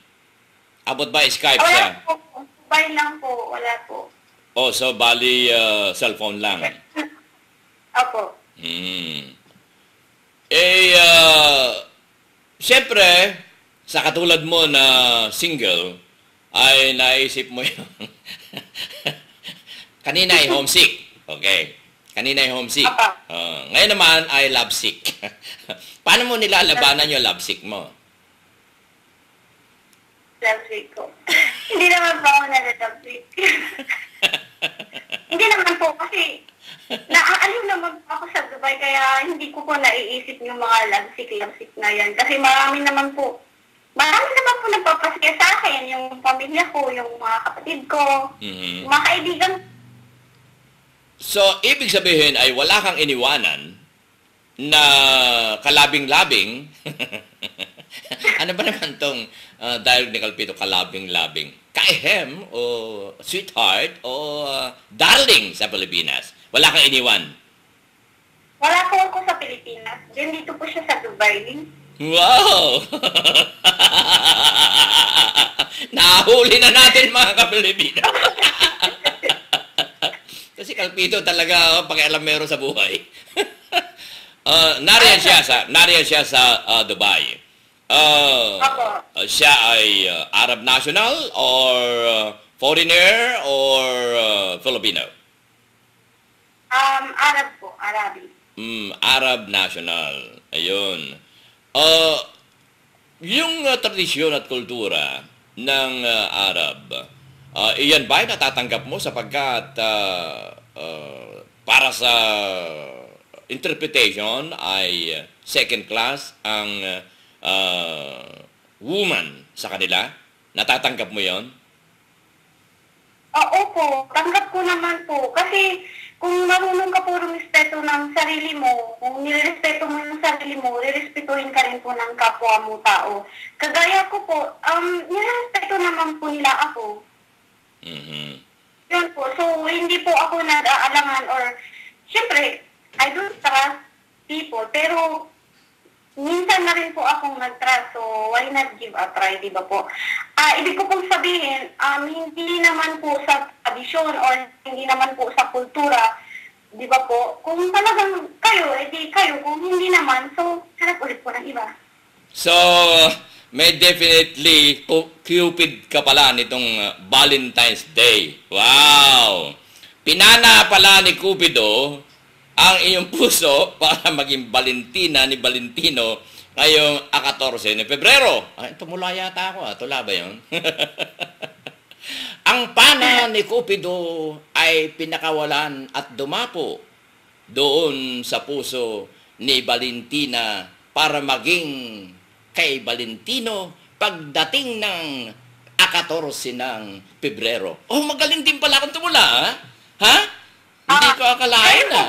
Abot ba Skype siya? Wala po. Mobile lang po. Wala po. Oh, so bali cellphone lang. Opo. Siyempre, sa katulad mo na single, ay naisip mo yung kanina ay homesick. Okay. Kanina ay homesick. Ngayon naman ay lovesick. Paano mo nilalabanan yung lovesick mo? Lovesick ko. Hindi naman po ako na-lovesick. Hindi naman po kasi naaaliw naman ako sa Dubai kaya hindi ko po naiisip yung mga lovesick na yan. Kasi marami naman po nagpapasaya sa akin. Yung pamilya ko, yung mga kapatid ko, yung mga kaibigan. So, ibig sabihin ay wala kang iniwanan na kalabing-labing. Ano ba naman tong dialogue ni Calpito, kalabing-labing? Kaihem o sweetheart o darling sa Pilipinas. Wala kang iniwan. Wala po ako sa Pilipinas. Diyan dito po siya sa Dubai. Wow! Nahuli na natin mga ka-Pilipino. Kasi Calpito talaga pakialamero sa buhay. Nariyan siya sa Dubai. Siya ay Arab national or foreigner or Filipino? Arab po, Arabi. Arab national. Ayun. Yung tradisyon at kultura ng Arab, iyan ba ay natatanggap mo sapagkat para sa interpretation ay second class ang woman sa kanila? Natatanggap mo yon? Opo, tanggap ko naman po. Kasi kung marunong ka po rumispeto ng sarili mo, kung nirespeto mo yung sarili mo, rirespetuhin ka rin po ng kapwa mo tao. Kagaya ko po, nirespeto naman po nila ako. Yun po. So, hindi po ako nag-aalangan or, syempre, I don't trust people, pero minsan na rin po akong nag-trust, so why not give a try, di ba po? Ibig ko pong sabihin, hindi naman po sa tradisyon or hindi naman po sa kultura, di ba po? Kung talagang kayo, edi kayo. Kung hindi naman, so hanap ulit po ng iba. So, may definitely Cupid ka pala nitong Valentine's Day. Wow! Pinana pala ni Cupido ang iyong puso para maging Valentina ni Valentino ngayong 14 ni Pebrero. Ay, tumula yata ako. Tula ba yun? Ang pana ni Cupido ay pinakawalan at dumapo doon sa puso ni Valentina para maging kay Valentino pagdating ng 14 ng Pebrero. Oh, magaling din pala akong tumula, ha? Ha? Hindi ko akalain na.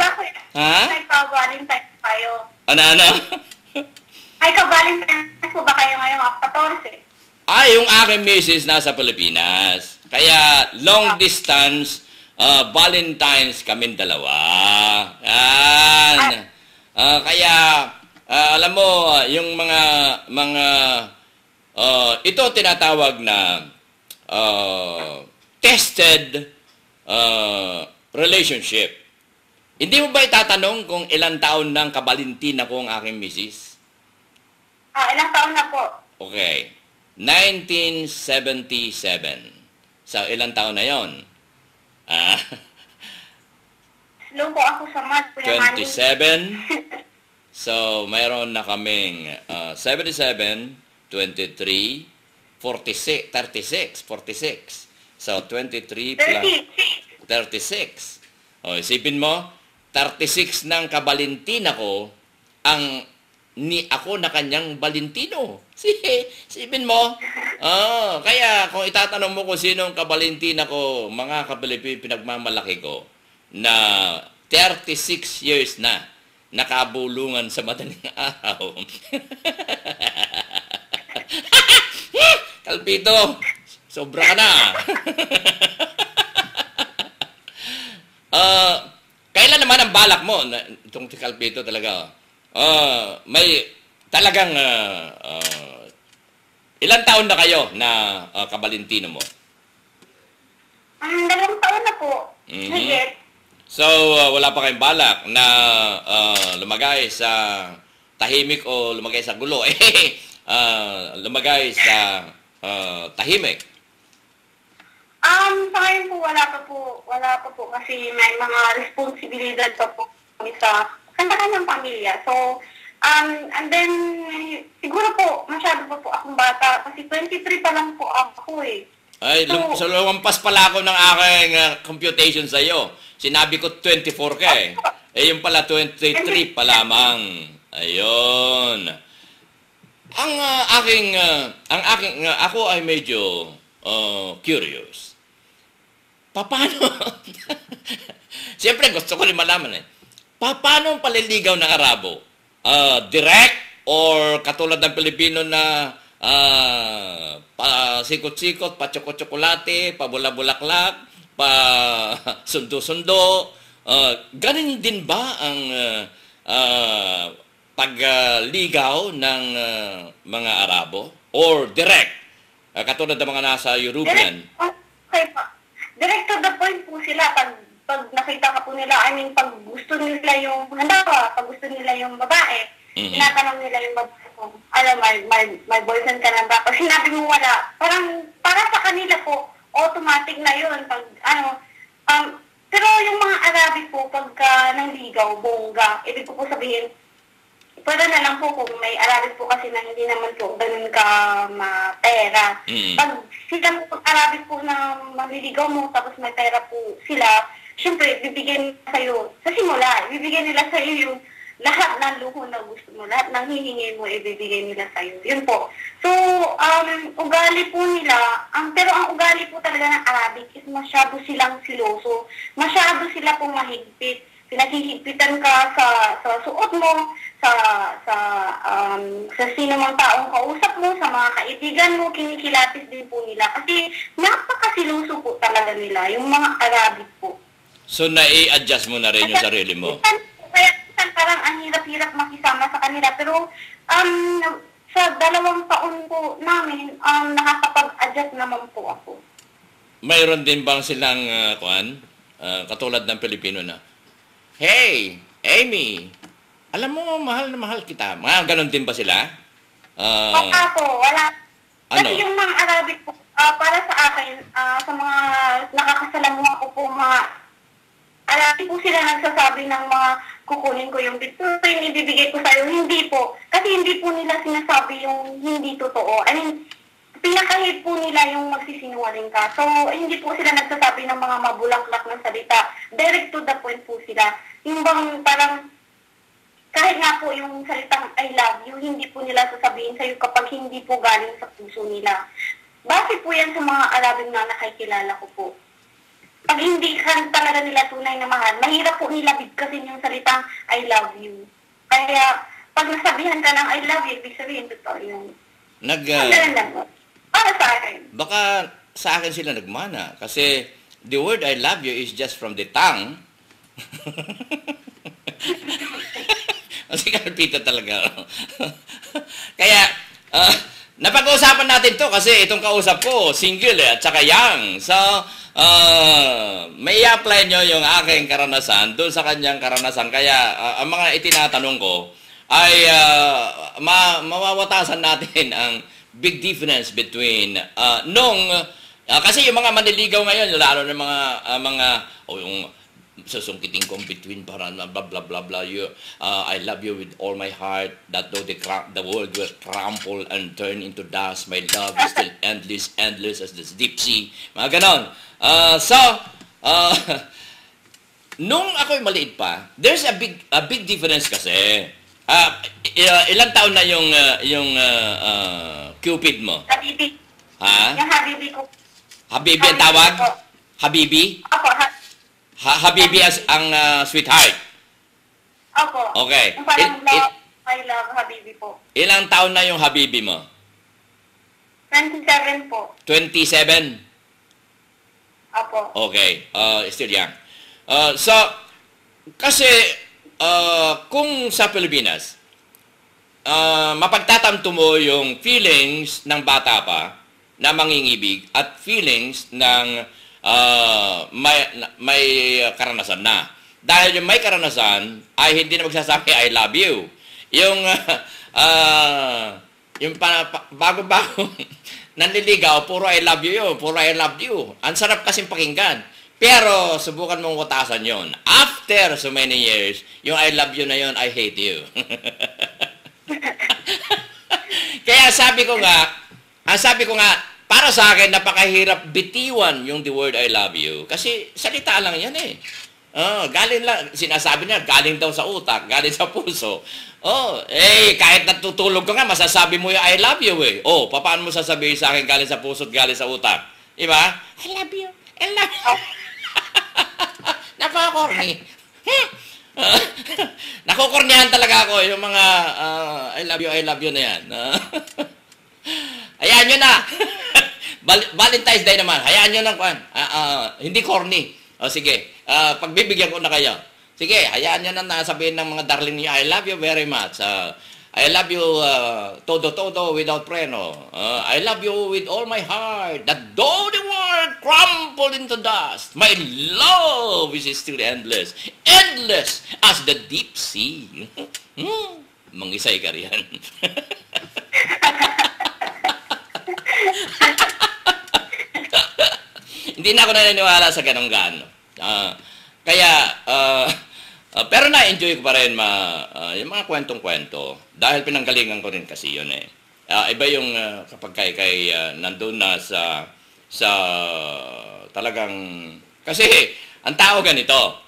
Ha? Ay, ka-Valentine's kayo. Ano? Ay, ka-Valentine's po ba kayo ngayong 14? Yung aking misis nasa Pilipinas. Kaya long distance Valentine's kaming dalawa. Yan. Kaya alam mo yung mga ito tinatawag na tested relationship. Hindi mo ba itatanong kung ilang taon nang kabalintina ko ang aking misis? Ilang taon na po? Okay. 1977. So, ilang taon na yon? Slow po ako sa math. 27. So, mayroon na kaming 77, 23, 46, 46. So, 23 plus 36. O, isipin mo, 36 ng kabalintina ko ang ni ako na kanyang Valentino. Isipin mo. Kaya kung itatanong mo kung sino ang kabalintina ko, mga kapilipi, pinagmamalaki ko, na 36 years na nakabulungan sa madaling araw. Kalpito, sobra ka na. Kailan naman ang balak mo? Itong si Kalpito talaga. May talagang ilang taon na kayo na kabalintino mo? 2 taon na po. So, wala pa kayong balak na lumagay sa tahimik o lumagay sa gulo? Lumagay sa tahimik? Sa ngayon po, wala pa po kasi may mga responsibilidad pa po kami sa kanya-kanyang pamilya. So, and then, siguro po, masyado pa po akong bata kasi 23 pa lang po ako eh. Ay, so lumampas pala ako ng aking computation sa iyo. Sinabi ko 24 ka eh. Yung pala 23 pa lamang. Ayun. Ako ay medyo curious. Paano? Siyempre, gusto ko rin malaman eh. Paano ang paliligaw ng Arabo? Direct or katulad ng Pilipino na pasikot-sikot, pa-tsoko-tsokolate, pa-bulabulaklak, pa-sundo-sundo? Ganun din ba ang pagligaw ng mga Arabo? Or direct? Katulad ng mga nasa European? Okay pa. Direct to the point po sila pag nakita ka po nila, pag gusto nila yung, pag gusto nila yung babae, tinatanong nila yung babae kung, may boyfriend ka na ba? Pag sinabi mo wala, parang, para sa kanila po, automatic na yun. Pero yung mga Arabic po, pagka nangligaw, bongga, ibig ko po sabihin, pwede na lang po kung may Arabic po kasi na hindi naman po ganun ka pera. Pag sila po Arabic po na maliligaw mo tapos may pera po sila, syempre bibigyan nila sa'yo, sa simula, bibigyan nila sa'yo yung lahat ng luho na gusto mo, lahat ng hihingi mo, ibibigay nila sa'yo. Yun po. So, ugali po nila, pero ang ugali po talaga ng Arabic is masyado silang siloso, masyado sila pong mahigpit. Pinaghihigpitan ka sa suot mo, sa sino mang taong kausap mo, sa mga kaibigan mo, kinikilatis din po nila. Kasi napakasiluso po talaga nila, yung mga Arabic po. So, nai-adjust mo na rin yung sarili mo? Kaya minsan parang ang hirap-hirap makisama sa kanila. Pero sa 2 taon po namin, nakakapag-adjust naman po ako. Mayroon din bang silang, katulad ng Pilipino na, "Hey, Amy, alam mo, mahal na mahal kita." Mga ganon din ba sila? Baka po, wala. Ano? Kasi yung mga Arabic po, para sa akin, sa mga nakakasalamuha ko po, mga Arabic po sila nagsasabi ng mga kukunin ko yung picture, yung ibibigay ko sa'yo. Hindi po. Kasi hindi po nila sinasabi yung hindi totoo. I mean, pinakahit po nila yung magsisinungaling ka. So, hindi po sila nagsasabi ng mga mabulaklak ng salita. Direct to the point po sila. Yung bang parang, kahit nga po yung salitang I love you, hindi po nila sasabihin sa'yo kapag hindi po galing sa puso nila. Base po yan sa mga Arabing na nakikilala ko po. Pag hindi ka talaga nila tunay na mahal, mahirap po nila bigkasin yung salitang I love you. Kaya, pag nasabihan ka ng I love you, ibig sabihin totoo yun. Ganun lang po. Para sa akin. Baka sa akin sila nagmana. Kasi the word I love you is just from the tongue. Kasi kalpita talaga. Kaya, napag-uusapan natin to kasi itong kausap ko, single at saka young. So, may apply nyo yung aking karanasan doon sa kanyang karanasan. Kaya, ang mga itinatanong ko ay mawawatasan natin ang big difference between kasi yung mga manliligaw ngayon, lalo ng mga yung susungkitin ko between para blah blah blah blah I love you with all my heart, that though the world will crumple and turn into dust, my love is still endless as this deep sea, mga ganon. Nung ako'y maliit pa, there's a big difference kasi. Ilang taon na yung Cupid mo? Habibi. Ha? Yung Habibi ko. Habibi ang tawag? Habibi? Opo. Habibi as ang sweetheart? Opo. Okay. Yung parang I love Habibi po. Ilang taon na yung Habibi mo? 27 po. 27? Opo. Okay. Still young. Kasi kung sa Pilipinas, mapagtatamto mo yung feelings ng bata pa na mangingibig at feelings ng may karanasan na. Dahil yung may karanasan ay hindi na magsasabi I love you. Yung bago-bago nanliligaw, puro I love you yun, puro I love you. Ang sarap kasing pakinggan. Pero subukan mong watasan yon. After so many years, yung I love you na yon, I hate you. Kaya sabi ko nga, para sa akin, napakahirap bitiwan yung the word I love you. Kasi salita lang yan eh. Galing lang, sinasabi niya, galing daw sa utak, galing sa puso. Kahit natutulog ka nga, masasabi mo yung I love you eh. Paano mo sasabihin sa akin galing sa puso at galing sa utak? Diba? I love you. I love you. Napaka-corny. Nakukornihan talaga ako yung mga I love you na yan. Hayaan nyo na. Valentine's Day naman. Hayaan nyo na. Hindi corny. Sige. Pagbibigyan ko na kayo. Sige, hayaan nyo na sabihin ng mga darling niyo, I love you very much. I love you todo without freno. I love you with all my heart. That though the world crumbled into dust, my love is still endless. Endless as the deep sea. Mangisay ka riyan. Hindi na ako naniniwala sa ganong-gano. Pero na-enjoy ko pa rin yung mga kwentong-kwento. Dahil pinanggalingan ko rin kasi yun eh. Iba yung kapag kay nandun na sa talagang... Kasi ang tao ganito.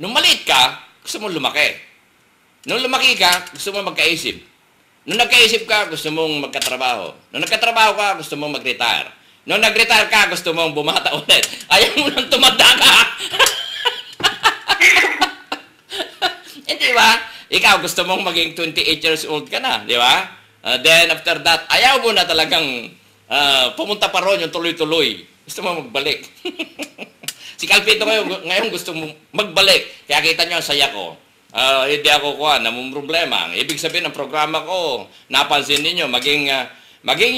Nung maliit ka, gusto mo lumaki. Nung lumaki ka, gusto mo magkaisip. Nung nagkaisip ka, gusto mong magkatrabaho. Nung nagkatrabaho ka, gusto mong mag-retire. Nung nag-retire ka, gusto mong bumata ulit. Ayaw mo nang tumanda ka. Di ba? Ikaw, gusto mong maging 28 years old ka na, di ba? Then after that, ayaw mo na talagang pumunta pa ron yung tuloy-tuloy. Gusto mo magbalik. Si Calpito ngayon gusto mo magbalik. Kaya kita nyo ang saya ko. hindi ako namong problema. Ibig sabihin ng programa ko, napansin ninyo, maging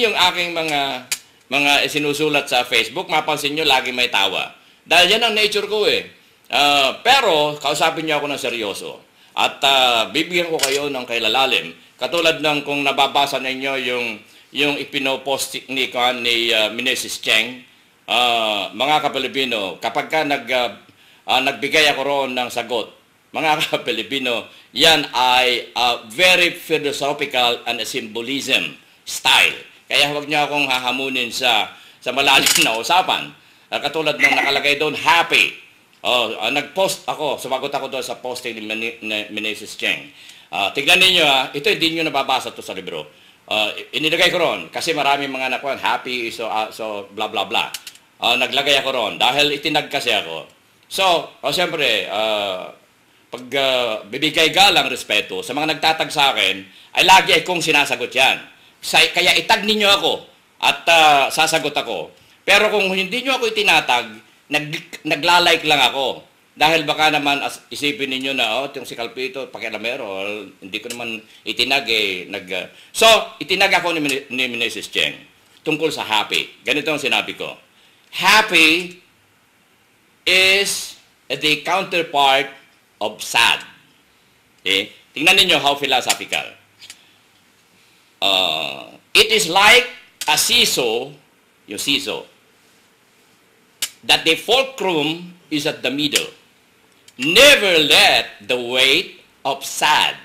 yung aking mga sinusulat sa Facebook, mapansin nyo, lagi may tawa. Dahil yan ang nature ko eh. Pero, kausapin niyo ako ng seryoso. At bibigyan ko kayo ng kailalalim. Katulad ng kung nababasa ninyo yung ipinopost ni Minesis Cheng, mga Kapilipino, kapag ka nagbigay ako roon ng sagot, mga Kapilipino, yan ay very philosophical and symbolism style. Kaya huwag niyo akong hahamunin sa malalim na usapan. Katulad ng nakalagay doon, happy. Nag-post ako, sumagot ako doon sa posting ni Minesis Cheng. Tignan ninyo ito hindi nyo nababasa to sa libro. Inilagay ko ron kasi marami mga nakuha, happy, so blah blah blah. Naglagay ako ron dahil itinag kasi ako. So, siyempre, pag bibigay galang respeto sa mga nagtatag sa akin, ay lagi kong sinasagot yan. Kaya itag ninyo ako at sasagot ako. Pero kung hindi nyo ako itinatag, nagla-like lang ako. Dahil baka naman isipin ninyo na, itong si Calpito, pakialamero, hindi ko naman itinag So, itinag ako ni Minesis Cheng tungkol sa happy. Ganito ang sinabi ko. Happy is the counterpart of sad. Okay? Tingnan ninyo how philosophical. It is like a seesaw, yung seesaw, that the fulcrum is at the middle. Never let the weight of sad.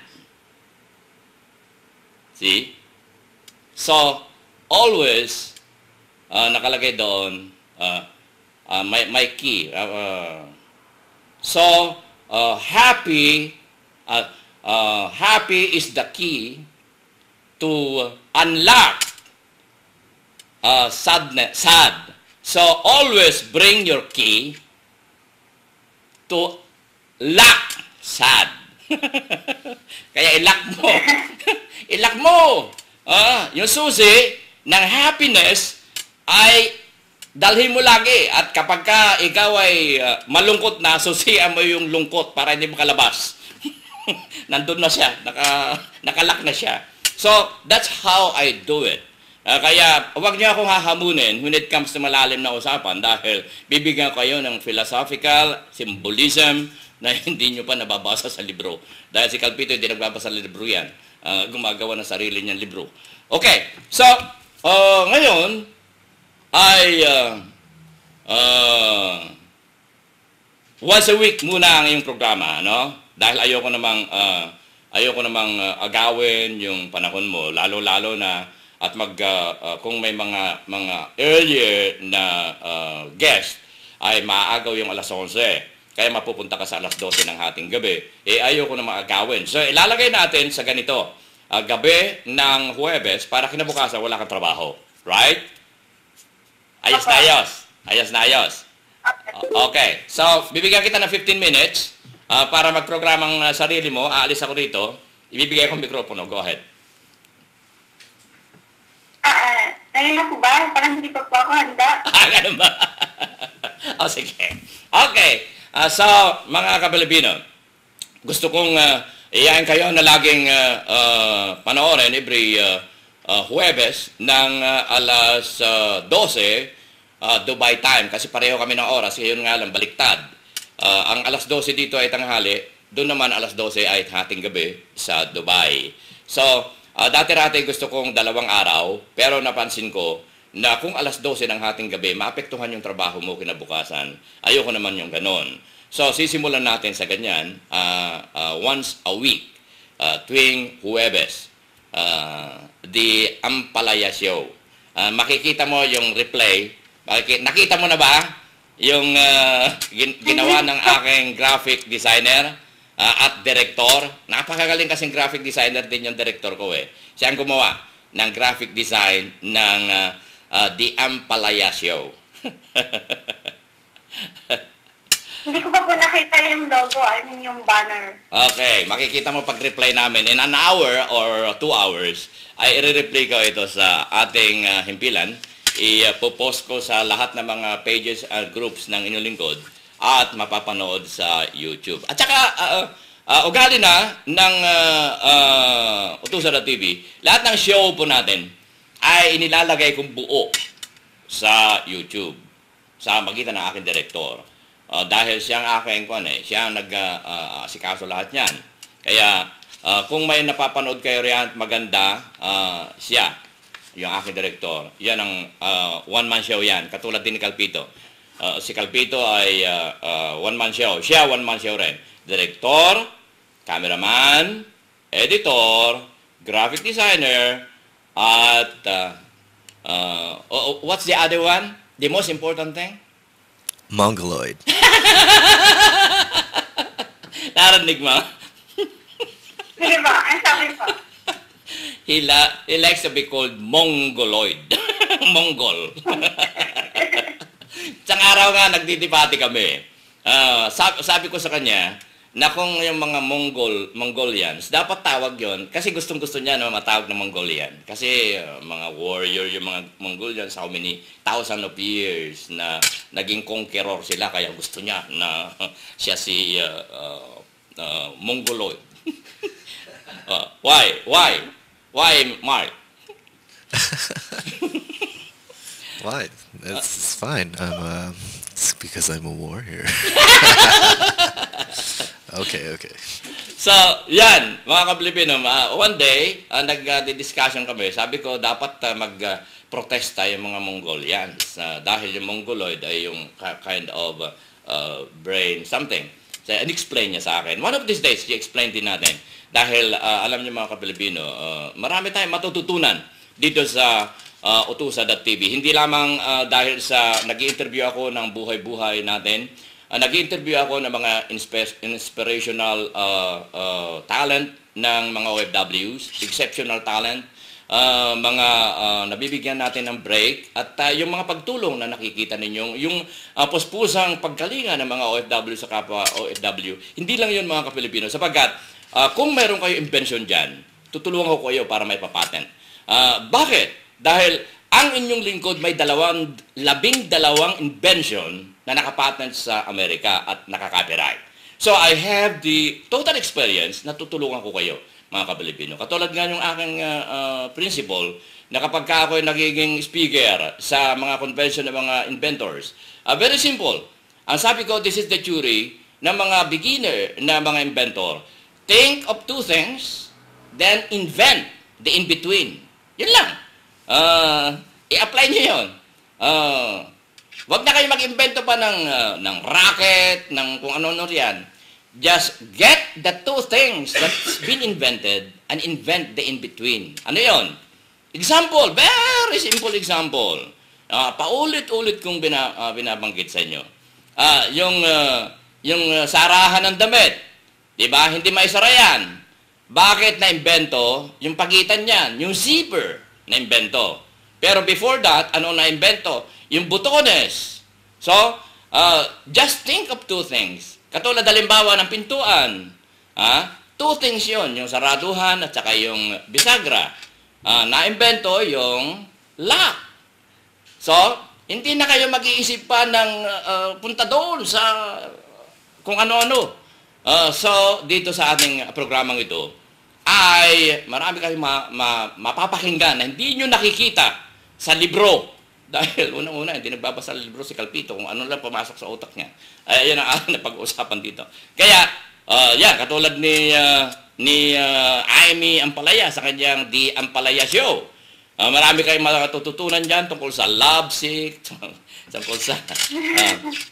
See? So, always, nakalagay doon, my key. Happy is the key to unlock sad. So, always bring your key to lock sad. Kaya i-lock mo. I-lock mo. Yung susi ng happiness ay dalhin mo lagi. At kapag ka ikaw ay malungkot na, susian mo yung lungkot para hindi makalabas. Nandun na siya. Nakalock na siya. So, that's how I do it. Kaya huwag niyo akong hahamunin when it comes to malalim na usapan dahil bibigyan kayo ng philosophical symbolism na hindi nyo pa nababasa sa libro. Dahil si Calpito hindi nagbabasa sa libro yan. Gumagawa ng sarili niyang libro. Okay, so ngayon ay once a week muna ang iyong programa, no? Dahil ayoko namang agawin yung panahon mo, lalo-lalo na at kung may mga earlier na guest ay maaagaw yung alas 11. Kaya mapupunta ka sa alas 12 ng hating gabi. Ayoko na maagawin. So ilalagay natin sa ganito, gabi ng Huwebes para kinabukasan wala kang trabaho. Right? Ayos na ayos. Ayos na ayos. Okay. So bibigyan kita ng 15 minutes para magprogramang sarili mo. Aalis ako dito. Ibibigay ko ang mikropono. Go ahead. Ngayon ako ba? Parang hindi pa po ako handa. Ganun ba? Sige. Okay. So, mga Kapilipino, gusto kong iyain kayo na laging panoorin every Huwebes ng alas 12 Dubai time. Kasi pareho kami ng oras. Yun nga lang, baliktad. Ang alas 12 dito ay tanghali. Doon naman alas 12 ay hating gabi sa Dubai. So, dati-rati gusto kong 2 araw, pero napansin ko na kung alas 12 ng hating gabi, maapektuhan yung trabaho mo kinabukasan. Ayoko naman yung ganon. So, sisimulan natin sa ganyan, once a week, tuwing Huwebes, the Ampalaya Show. Makikita mo yung replay. Nakita mo na ba yung ginawa ng aking graphic designer? At director, napakagaling kasing graphic designer din yung director ko eh. Siya ang gumawa ng graphic design ng The Ampalaya Show. Hindi ko pa po nakita yung logo, I mean yung banner. Okay, makikita mo pag-reply namin. In an hour or 2 hours, ay i-replay ko ito sa ating himpilan. I-post ko sa lahat ng mga pages at groups ng inyong lingkod at mapapanood sa YouTube. At saka, ugali na ng Utusan.tv, lahat ng show po natin ay inilalagay kong buo sa YouTube sa magitan ng aking direktor. Dahil siya ang aking siya ang nag-asikaso lahat yan. Kaya kung may napapanood kayo riyan maganda, siya, yung aking direktor. Yan ang one-man show yan, katulad din ni Calpito. Si Calpito ay one-man show. Siya one-man show rin. Direktor, cameraman, editor, graphic designer, at what's the other one? The most important thing? Mongoloid. Narinig mo? Sige ba? Ang sabi po. He likes to be called Mongoloid. Mongol. Isang araw nga, nagdidebate kami. Sabi ko sa kanya, na kung yung mga Mongolians, dapat tawag yon kasi gustong-gusto niya na matawag na Mongolian. Kasi mga warrior yung mga Mongolians, how many thousand of years na naging conqueror sila, kaya gusto niya na siya si Mongoloid. Why? Why, Mark? Why? It's fine. It's because I'm a warrior. Okay. So, yan, mga ka-Pilipino, one day, nag-discussion kami. Sabi ko, dapat mag-protesta yung mga Mongolians. Dahil yung Mongoloid ay yung kind of brain something. So, in-explain niya sa akin. One of these days, i-explain din natin. Dahil, alam niyo mga ka-Pilipino, marami tayong matututunan dito sa Utusan.tv. Hindi lamang dahil sa nag-i-interview ako ng buhay-buhay natin, nag-interview ako ng mga inspirational talent ng mga OFWs, exceptional talent, mga nabibigyan natin ng break, at yung mga pagtulong na nakikita ninyong, yung puspusang pagkalinga ng mga OFW sa kapwa OFW, hindi lang yun mga ka-Pilipino, sapagkat kung meron kayo invention dyan, tutulungan ko kayo para may papatent. Bakit? Dahil ang inyong lingkod may 12 invention na nakapatent sa Amerika at nakaka-copyright. So I have the total experience na tutulungan ko kayo, mga ka-Pilipino. Katulad nga yung aking principle na kapag ako ay nagiging speaker sa mga convention ng mga inventors, very simple. Ang sabi ko, this is the theory ng mga beginner na mga inventor. Think of two things, then invent the in-between. Yun lang. I-apply nyo yun. Wag na kayo mag-invento pa ng rocket, ng kung ano-ano yan. Just get the two things that's been invented and invent the in-between. Ano yon? Example, very simple example. Paulit-ulit kong binabanggit sa inyo. Yung sarahan ng damit. Diba? Hindi maisara yan. Bakit na-invento? Yung pagitan niyan, yung zipper na-invento. Pero before that, ano na-invento? Yung butones. So, just think of two things. Katulad halimbawa ng pintuan. Two things yon, yung saraduhan at saka yung bisagra. Na-invento yung lock. So, hindi na kayo mag-iisip pa ng punta doon sa kung ano-ano. So, dito sa ating programang ito, ay marami kayong mapapakinggan na hindi nyo nakikita sa libro. Dahil unang-una, hindi nagbabasa ng libro si Calpito kung ano lang pumasok sa utak niya. Yan ang aking napag-uusapan dito. Kaya, yan, katulad ni Amy Ampalaya sa kanyang The Ampalaya Show. Marami kayong matututunan dyan tungkol sa lovesick, tungkol sa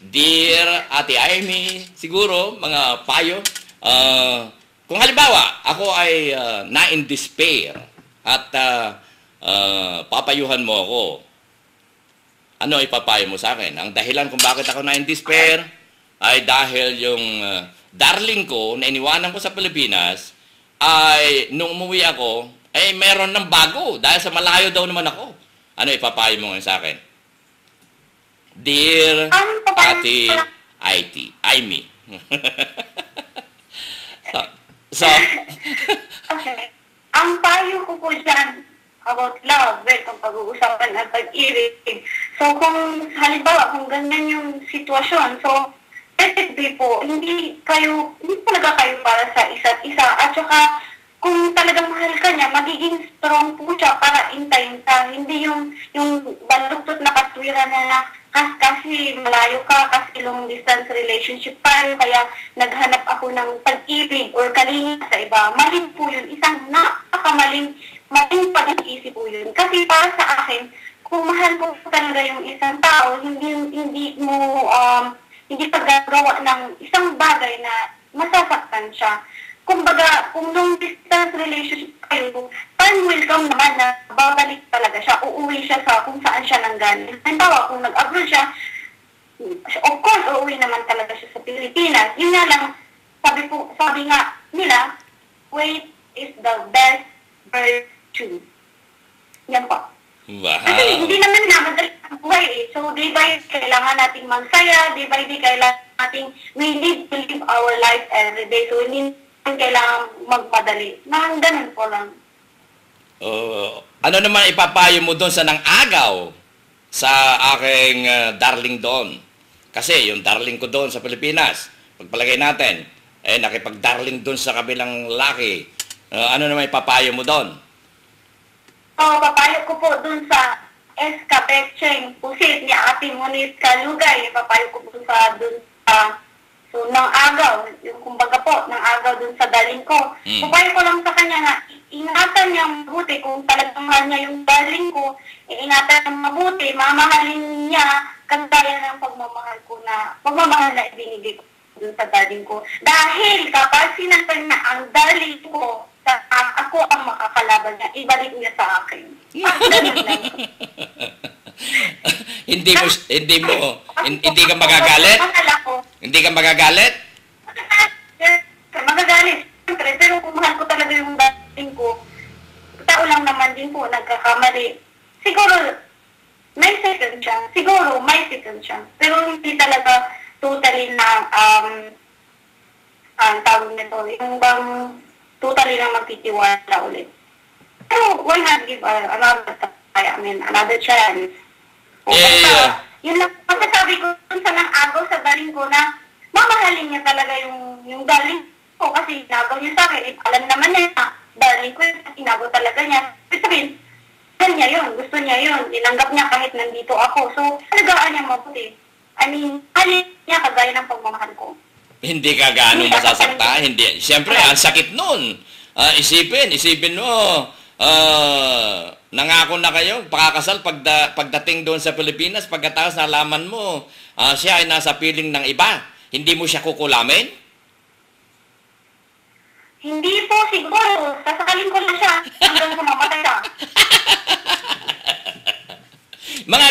Dear Ate Amy, siguro, mga payo. Kung halimbawa, ako ay na-in despair at papayuhan mo ako, ano ipapayo mo sa akin? Ang dahilan kung bakit ako na-in despair ay dahil yung darling ko na iniwanan ko sa Pilipinas ay nung umuwi ako, ay meron ng bago dahil sa malayo daw naman ako. Ano ipapayo mo ngayon sa akin? Dear Ate Amy. So, Okay. Ang payo ko po dyan about love, kung pag-uusapan ng pag-ibig. So, kung halimbawa, kung ganyan yung sitwasyon, so, definitely po, hindi talaga kayo para sa isa't isa. At saka, kung talagang mahal ka niya, magiging strong po siya para intayin ka. Hindi yung baluktot na katwiran na kasi malayo ka, kasi long distance relationship pa, kaya naghanap ako ng pag-ibig or kalinga sa iba. Maling po yun. Isang napakamaling pag-iisip po yun. Kasi para sa akin, kung mahal mo talaga yung isang tao, hindi ka gagawa ng isang bagay na masasaktan siya. Kumbaga, kung long distance relationship kayo, time will come naman na babalik talaga siya, uuwi siya sa kung saan siya nanggaling. Halimbawa, kung nag-abroad siya, of course, uuwi naman talaga siya sa Pilipinas. Yun nga lang, sabi nga nila, wait is the best virtue. Yan po. Wow. Kasi hindi naman namadali ang buhay eh. So, day by day, kailangan nating magsaya, day by day, kailangan nating, we need to live our life every day. So, hindi kailangan magmadali. Ganun po lang. Ano naman ipapayo mo doon sa nang-agaw sa aking darling doon? Kasi yung darling ko doon sa Pilipinas, pagpalagay natin, nakipag-darling doon sa kabilang laki. Ano naman ipapayo mo doon? Papayo ko po dun sa Escabecheng Pusit ni Ate Moniz Kalugay. Papayo ko po dun sa nang agaw, yung kumbaga po, nang agaw dun sa daling ko. Papayo ko lang sa kanya na ingatan niya mabuti kung talagang mahal niya yung daling ko, ingatan niya mabuti, mamahalin niya kagaya ng pagmamahal na ibinigay ko dun sa daling ko. Dahil kapag sinantan niya ang daling ko, ako ang makakalaban niya, ibalik niya sa akin. Hindi ka magagalit? Hindi ka magagalit? Magagalit, siyempre. Pero kung mahal ko talaga yung dating ko, tao lang naman din po, nagkakamali. Siguro, may second chance. Pero hindi talaga totally na, ang tawag nito, yung totally na magtitiwala ulit. Pero why not give another chance? Yun lang, masasabi ko dun sa nang-agaw sa daling ko na mamahalin niya talaga yung daling ko kasi inagaw niya sa akin. Alam naman niya na daling ko yung inagaw talaga niya. Ibig sabihin, gusto niya yun. Tinanggap niya kahit nandito ako. So, alagaan niya mabuti. Halin niya kagaya ng pagmamahal ko. Hindi ka gaano masasakta. Hindi. Siyempre, ang sakit nun. Isipin mo. Nangako na kayo, pakakasal pagdating doon sa Pilipinas, pagkatapos nalaman mo, siya ay nasa piling ng iba. Hindi mo siya kukulamin? Hindi po, siguro. Sasakalin ko lang siya hanggang kumamatay siya. Mga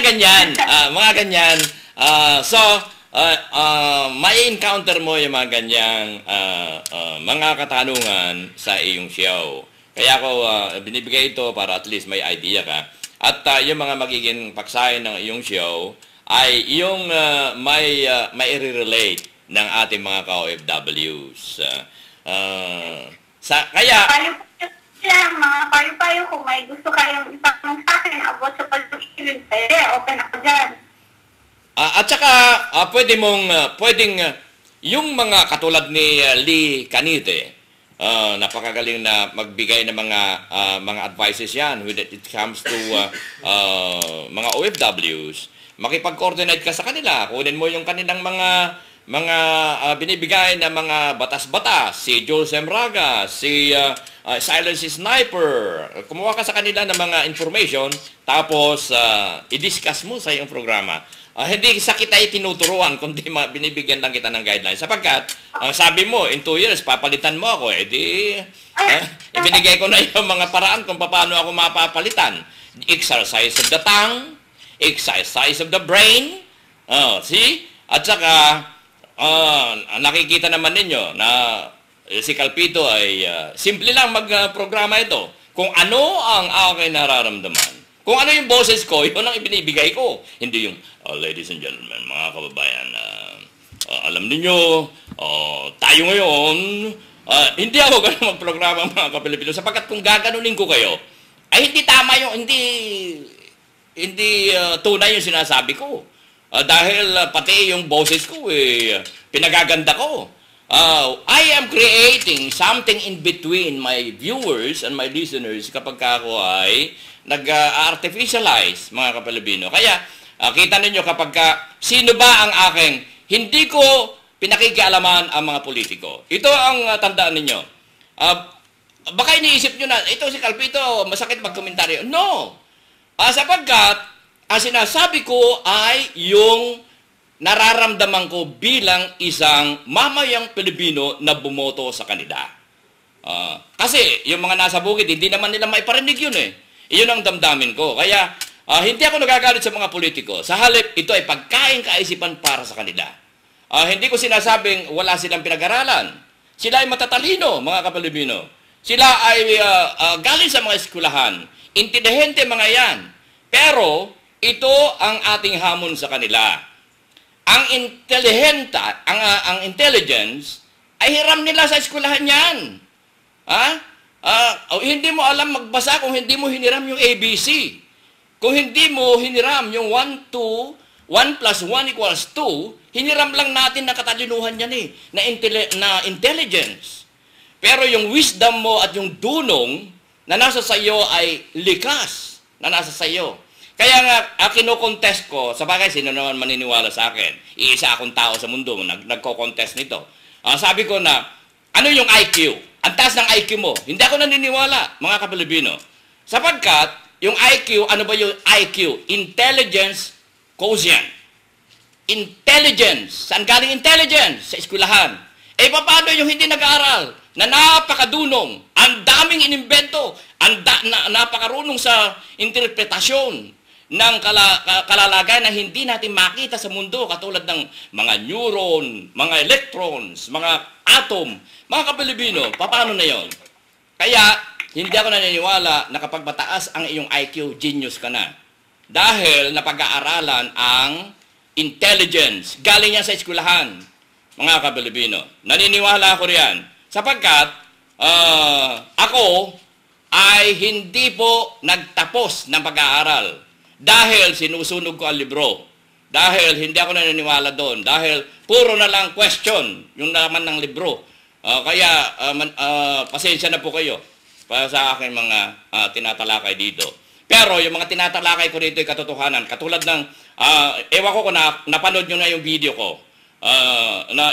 ganyan. May encounter mo yung mga ganyang mga katanungan sa iyong show. Kaya ako binibigay ito para at least may idea ka. At yung mga magiging paksayan ng iyong show ay yung may i-relate ng ating mga ka-OFWs. Kaya mga payo-payo kung may gusto kayong itanong sa akin about sa pag-ibig, open ako dyan. At saka, pwedeng yung mga katulad ni Lee Canite, napakagaling na magbigay ng mga advices yan when it comes to mga OFWs. Makipag-coordinate ka sa kanila. Kunin mo yung kanilang mga binibigay na mga batas-batas. Si Jules Emraga, si Silence Sniper. Kumuha ka sa kanila ng mga information, tapos i-discuss mo sa iyong programa. Hindi sa kita tinuturuan, kundi binibigyan lang kita ng guidelines. Sapagkat, sabi mo, in 2 years, papalitan mo ako. Ibinigay ko na yung mga paraan kung paano ako mapapalitan. Exercise of the tongue, exercise of the brain. See? At saka, nakikita naman ninyo na si Calpito ay simple lang mag-programa ito. Kung ano ang aking nararamdaman. Kung ano yung boses ko, yun ang ibinibigay ko. Hindi yung, ladies and gentlemen, mga kababayan, alam niyo, tayo ngayon, hindi ako ganun mag-programa mga kapilipino, sapagkat kung gaganunin ko kayo, ay hindi tama yung, hindi tunay yung sinasabi ko. Dahil pati yung boses ko, pinagaganda ko. I am creating something in between my viewers and my listeners kapag ako ay nag-artificialize, mga kapalibino. Kaya, kita ninyo kapag sino ba ang aking, hindi ko pinakikialaman ang mga politiko. Ito ang tandaan ninyo. Baka iniisip nyo na, ito si Calpito, masakit magkomentaryo. No! Sapagkat, ang sinasabi ko ay yung nararamdaman ko bilang isang mamayang Pilipino na bumoto sa kanila. Kasi yung mga nasa bukid, hindi naman nila maiparinig yun eh. Iyon ang damdamin ko. Kaya hindi ako nagagalit sa mga politiko. Sa halip, ito ay pagkain kaisipan para sa kanila. Hindi ko sinasabing wala silang pinag-aralan. Sila ay matatalino, mga kapalibino. Sila ay galing sa mga eskwelahan. Intelihente mga yan. Pero ito ang ating hamon sa kanila. Ang intelligence ay hiram nila sa eskwelahan yan. Hindi mo alam magbasa kung hindi mo hiniram yung ABC. Kung hindi mo hiniram yung 1 plus 1 equals 2, hiniram lang natin na katalinuhan yan na intelligence. Pero yung wisdom mo at yung dunong na nasa sayo ay likas na nasa sayo. Kaya nga, kino-contest ko, sa bagay, sino naman maniniwala sa akin? Iisa akong tao sa mundo, nagko-contest nito. Sabi ko na, ano yung IQ? Ang taas ng IQ mo. Hindi ako naniniwala, mga kapilibino. Sapagkat, yung IQ, ano ba yung IQ? Intelligence quotient. Intelligence. Saan galing intelligence? Sa eskwelahan. Paano yung hindi nag-aaral? Na napakadunong, ang daming inimbento, napakarunong sa interpretasyon ng kalalagayan na hindi natin makita sa mundo, katulad ng mga neuron, mga electrons, mga atom. Mga kapilibino, paano na yon? Kaya, hindi ako naniniwala na kapag mataas ang iyong IQ, genius ka na. Dahil napag-aaralan ang intelligence. Galing yan sa eskwelahan, mga kapilibino. Naniniwala ako riyan. Sapagkat, ako ay hindi po nagtapos ng pag-aaral. Dahil sinusunog ko ang libro. Dahil hindi ako naniniwala doon. Dahil puro na lang question yung naman ng libro. Kaya pasensya na po kayo para sa akin mga tinatalakay dito. Pero yung mga tinatalakay ko dito ay katotohanan. Katulad ng, ewan ko kung napanood nyo na yung video ko.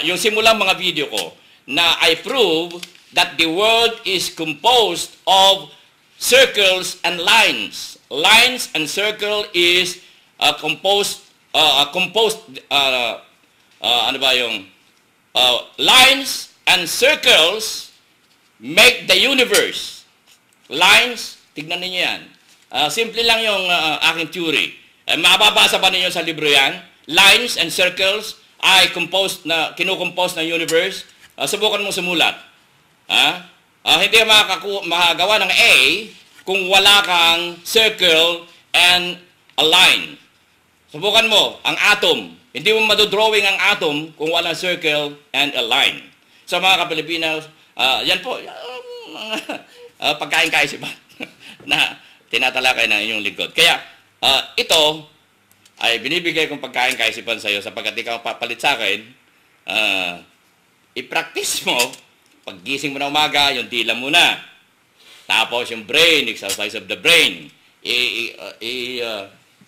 Yung simulang mga video ko na I prove that the world is composed of circles and lines. Lines and circle is lines and circles make the universe. Lines, tignan ninyo yan. Simple lang yung aking theory. Mababasa ba ninyo sa libro yan? Lines and circles ay kinukompose ng universe. Subukan mong sumulat. Hindi makagawa ng A kung wala kang circle and a line. Subukan mo, ang atom. Hindi mo madodrawing ang atom kung walang circle and a line. So mga kapilipinas, yan po, pagkain kaisipan na tinatalakay ng inyong lingkod. Kaya ito ay binibigay kong pagkain kaisipan sa iyo sapagkat ikaw papalit sa akin, i-practice mo, paggising mo na umaga, yung dila mo na. Tapos yung brain, exercise of the brain,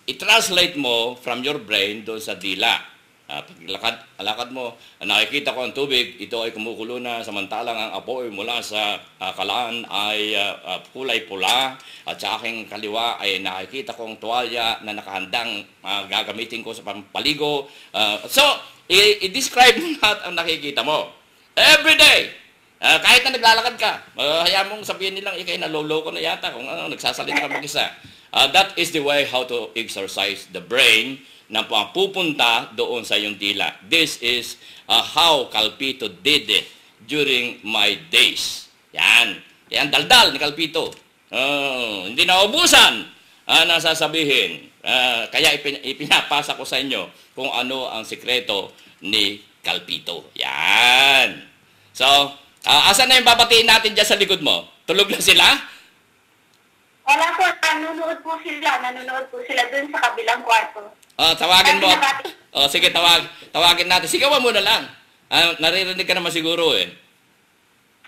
i-translate mo from your brain doon sa dila. Paglakad mo, nakikita ko ang tubig, ito ay kumukulo na, samantalang ang apoy mula sa kalaan ay kulay pula, at sa aking kaliwa ay nakikita kong tuwalya na nakahandang gagamitin ko sa pampaligo. So, i-describe mo lahat ang nakikita mo. Every day! Kahit na naglalakad ka, hayaan mong sabihin nilang ikay naloloko na yata kung nagsasalita ka mag-isa. That is the way how to exercise the brain na pupunta doon sa iyong dila. This is how Calpito did it during my days. Yan. Yan daldal ni Calpito. Hindi na ubusan na sasabihin. Kaya ipinapasa ko sa inyo kung ano ang sikreto ni Calpito. Yan. So, asan na yung babatiin natin dyan sa likod mo? Tulog na sila? Wala po, nanonood po sila. Nanonood po sila dun sa kabilang kwarto. Tawagin mo. Sige, tawagin natin. Sigawan mo na lang. Naririnig ka naman siguro eh.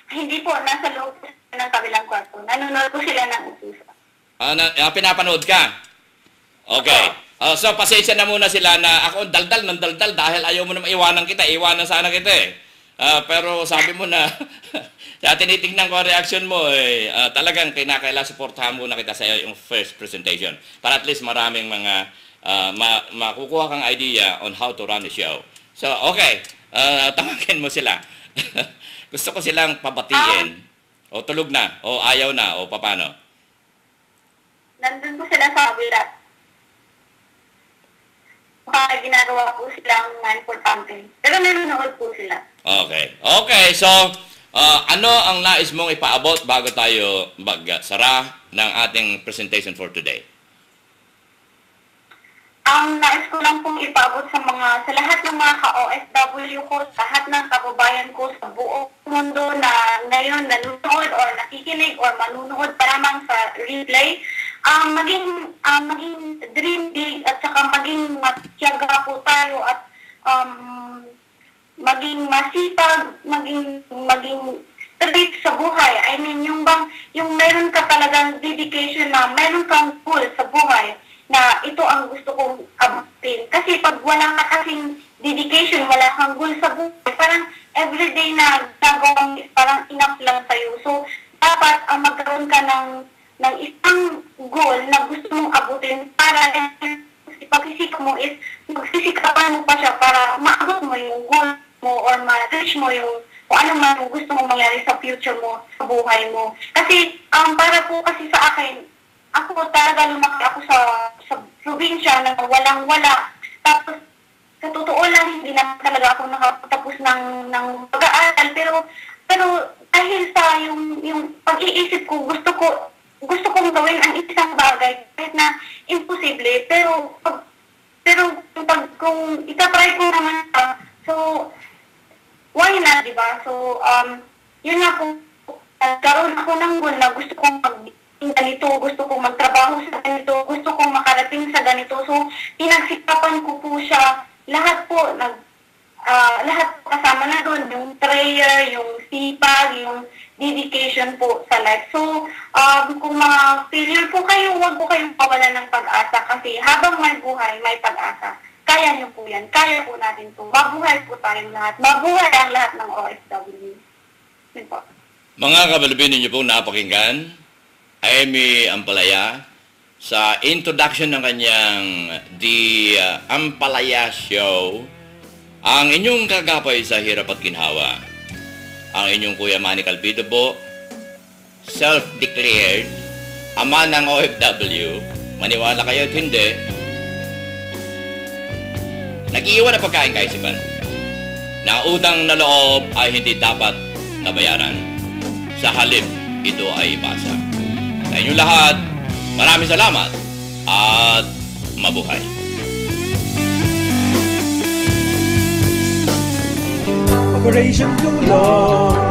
Hindi po, nasa loob po sila ng kabilang kwarto. Nanonood po sila ng utusan. Pinapanood ka? Okay. So, pasensya na muna sila na ako daldal ng daldal dahil ayaw mo na maiwanan kita. Iwanan sana kita eh. Pero sabi mo na, tinitignan ko ang reaction mo eh. Talagang kinakailangan supportahan muna kita sa yung first presentation. Para at least maraming mga makukuha kang idea on how to run the show. So, okay. Tawagin mo sila. Gusto ko silang pabatiin. O tulog na, o ayaw na, o paano? Nandun po sila sa kabila. Baka ginagawa po silang importante. Pero nanonood po sila. Okay. Okay, so, ano ang nais mong ipaabot bago tayo magsara ng ating presentation for today? Ang nais ko lang pong ipaabot sa lahat ng mga ka-OFW ko, sa lahat ng kababayan ko sa buong mundo na ngayon nanonood or nakikinig or manunood pa lamang sa replay, maging dream big at saka maging matyaga po tayo at maging masipag, maging straight sa buhay. I mean, yung meron ka talagang dedication na meron kang goal sa buhay na ito ang gusto kong abutin. Kasi pag wala ka kasing dedication, wala kang goal sa buhay, parang everyday na nagawang parang enough lang sa'yo. So, dapat magkaroon ka ng isang goal na gusto mong abutin para pag-isip mo is magsisikapan mo pa siya para maabot mo yung goal mo or ma-reach mo yung kung ano man yung gusto mong mangyari sa future mo, sa buhay mo. Kasi, para po kasi sa akin, ako talaga lumaki ako sa probinsya na walang-wala. Tapos, sa totoo lang, hindi na talaga ako nakapagtapos ng pag-aaral. Pero dahil sa yung pag-iisip ko, gusto kong gawin ang isang bagay kahit na imposible. Pero kung itatry ko naman siya, so, why not, diba? So, yun nga po, nagkaroon ako ng goal na gusto kong ganito, gusto kong magtrabaho sa ganito, gusto kong makarating sa ganito. So, pinagsikapan ko po siya. Lahat po kasama na doon, yung prayer, yung sipag, yung dedication po sa life. So, kung mga failure po kayo, huwag po kayong pawalan ng pag-asa kasi habang may buhay, may pag-asa. Kaya niyo po yan. Kaya po natin po. Mabuhay po tayong lahat. Mabuhay ang lahat ng OFW. Yun po. Mga kabalubin ninyo pong napakinggan, Amy Ampalaya, sa introduction ng kanyang The Ampalaya Show, ang inyong kagapay sa hirap at ginhawa, ang inyong Kuya Manny Calvido po, self-declared, ama ng OFW, maniwala kayo at hindi, nag-iwan na pagkain kaisipan, na utang na loob ay hindi dapat nabayaran, sa halip ito ay ipasa. Sa inyong lahat, maraming salamat at mabuhay. Operation Tulong.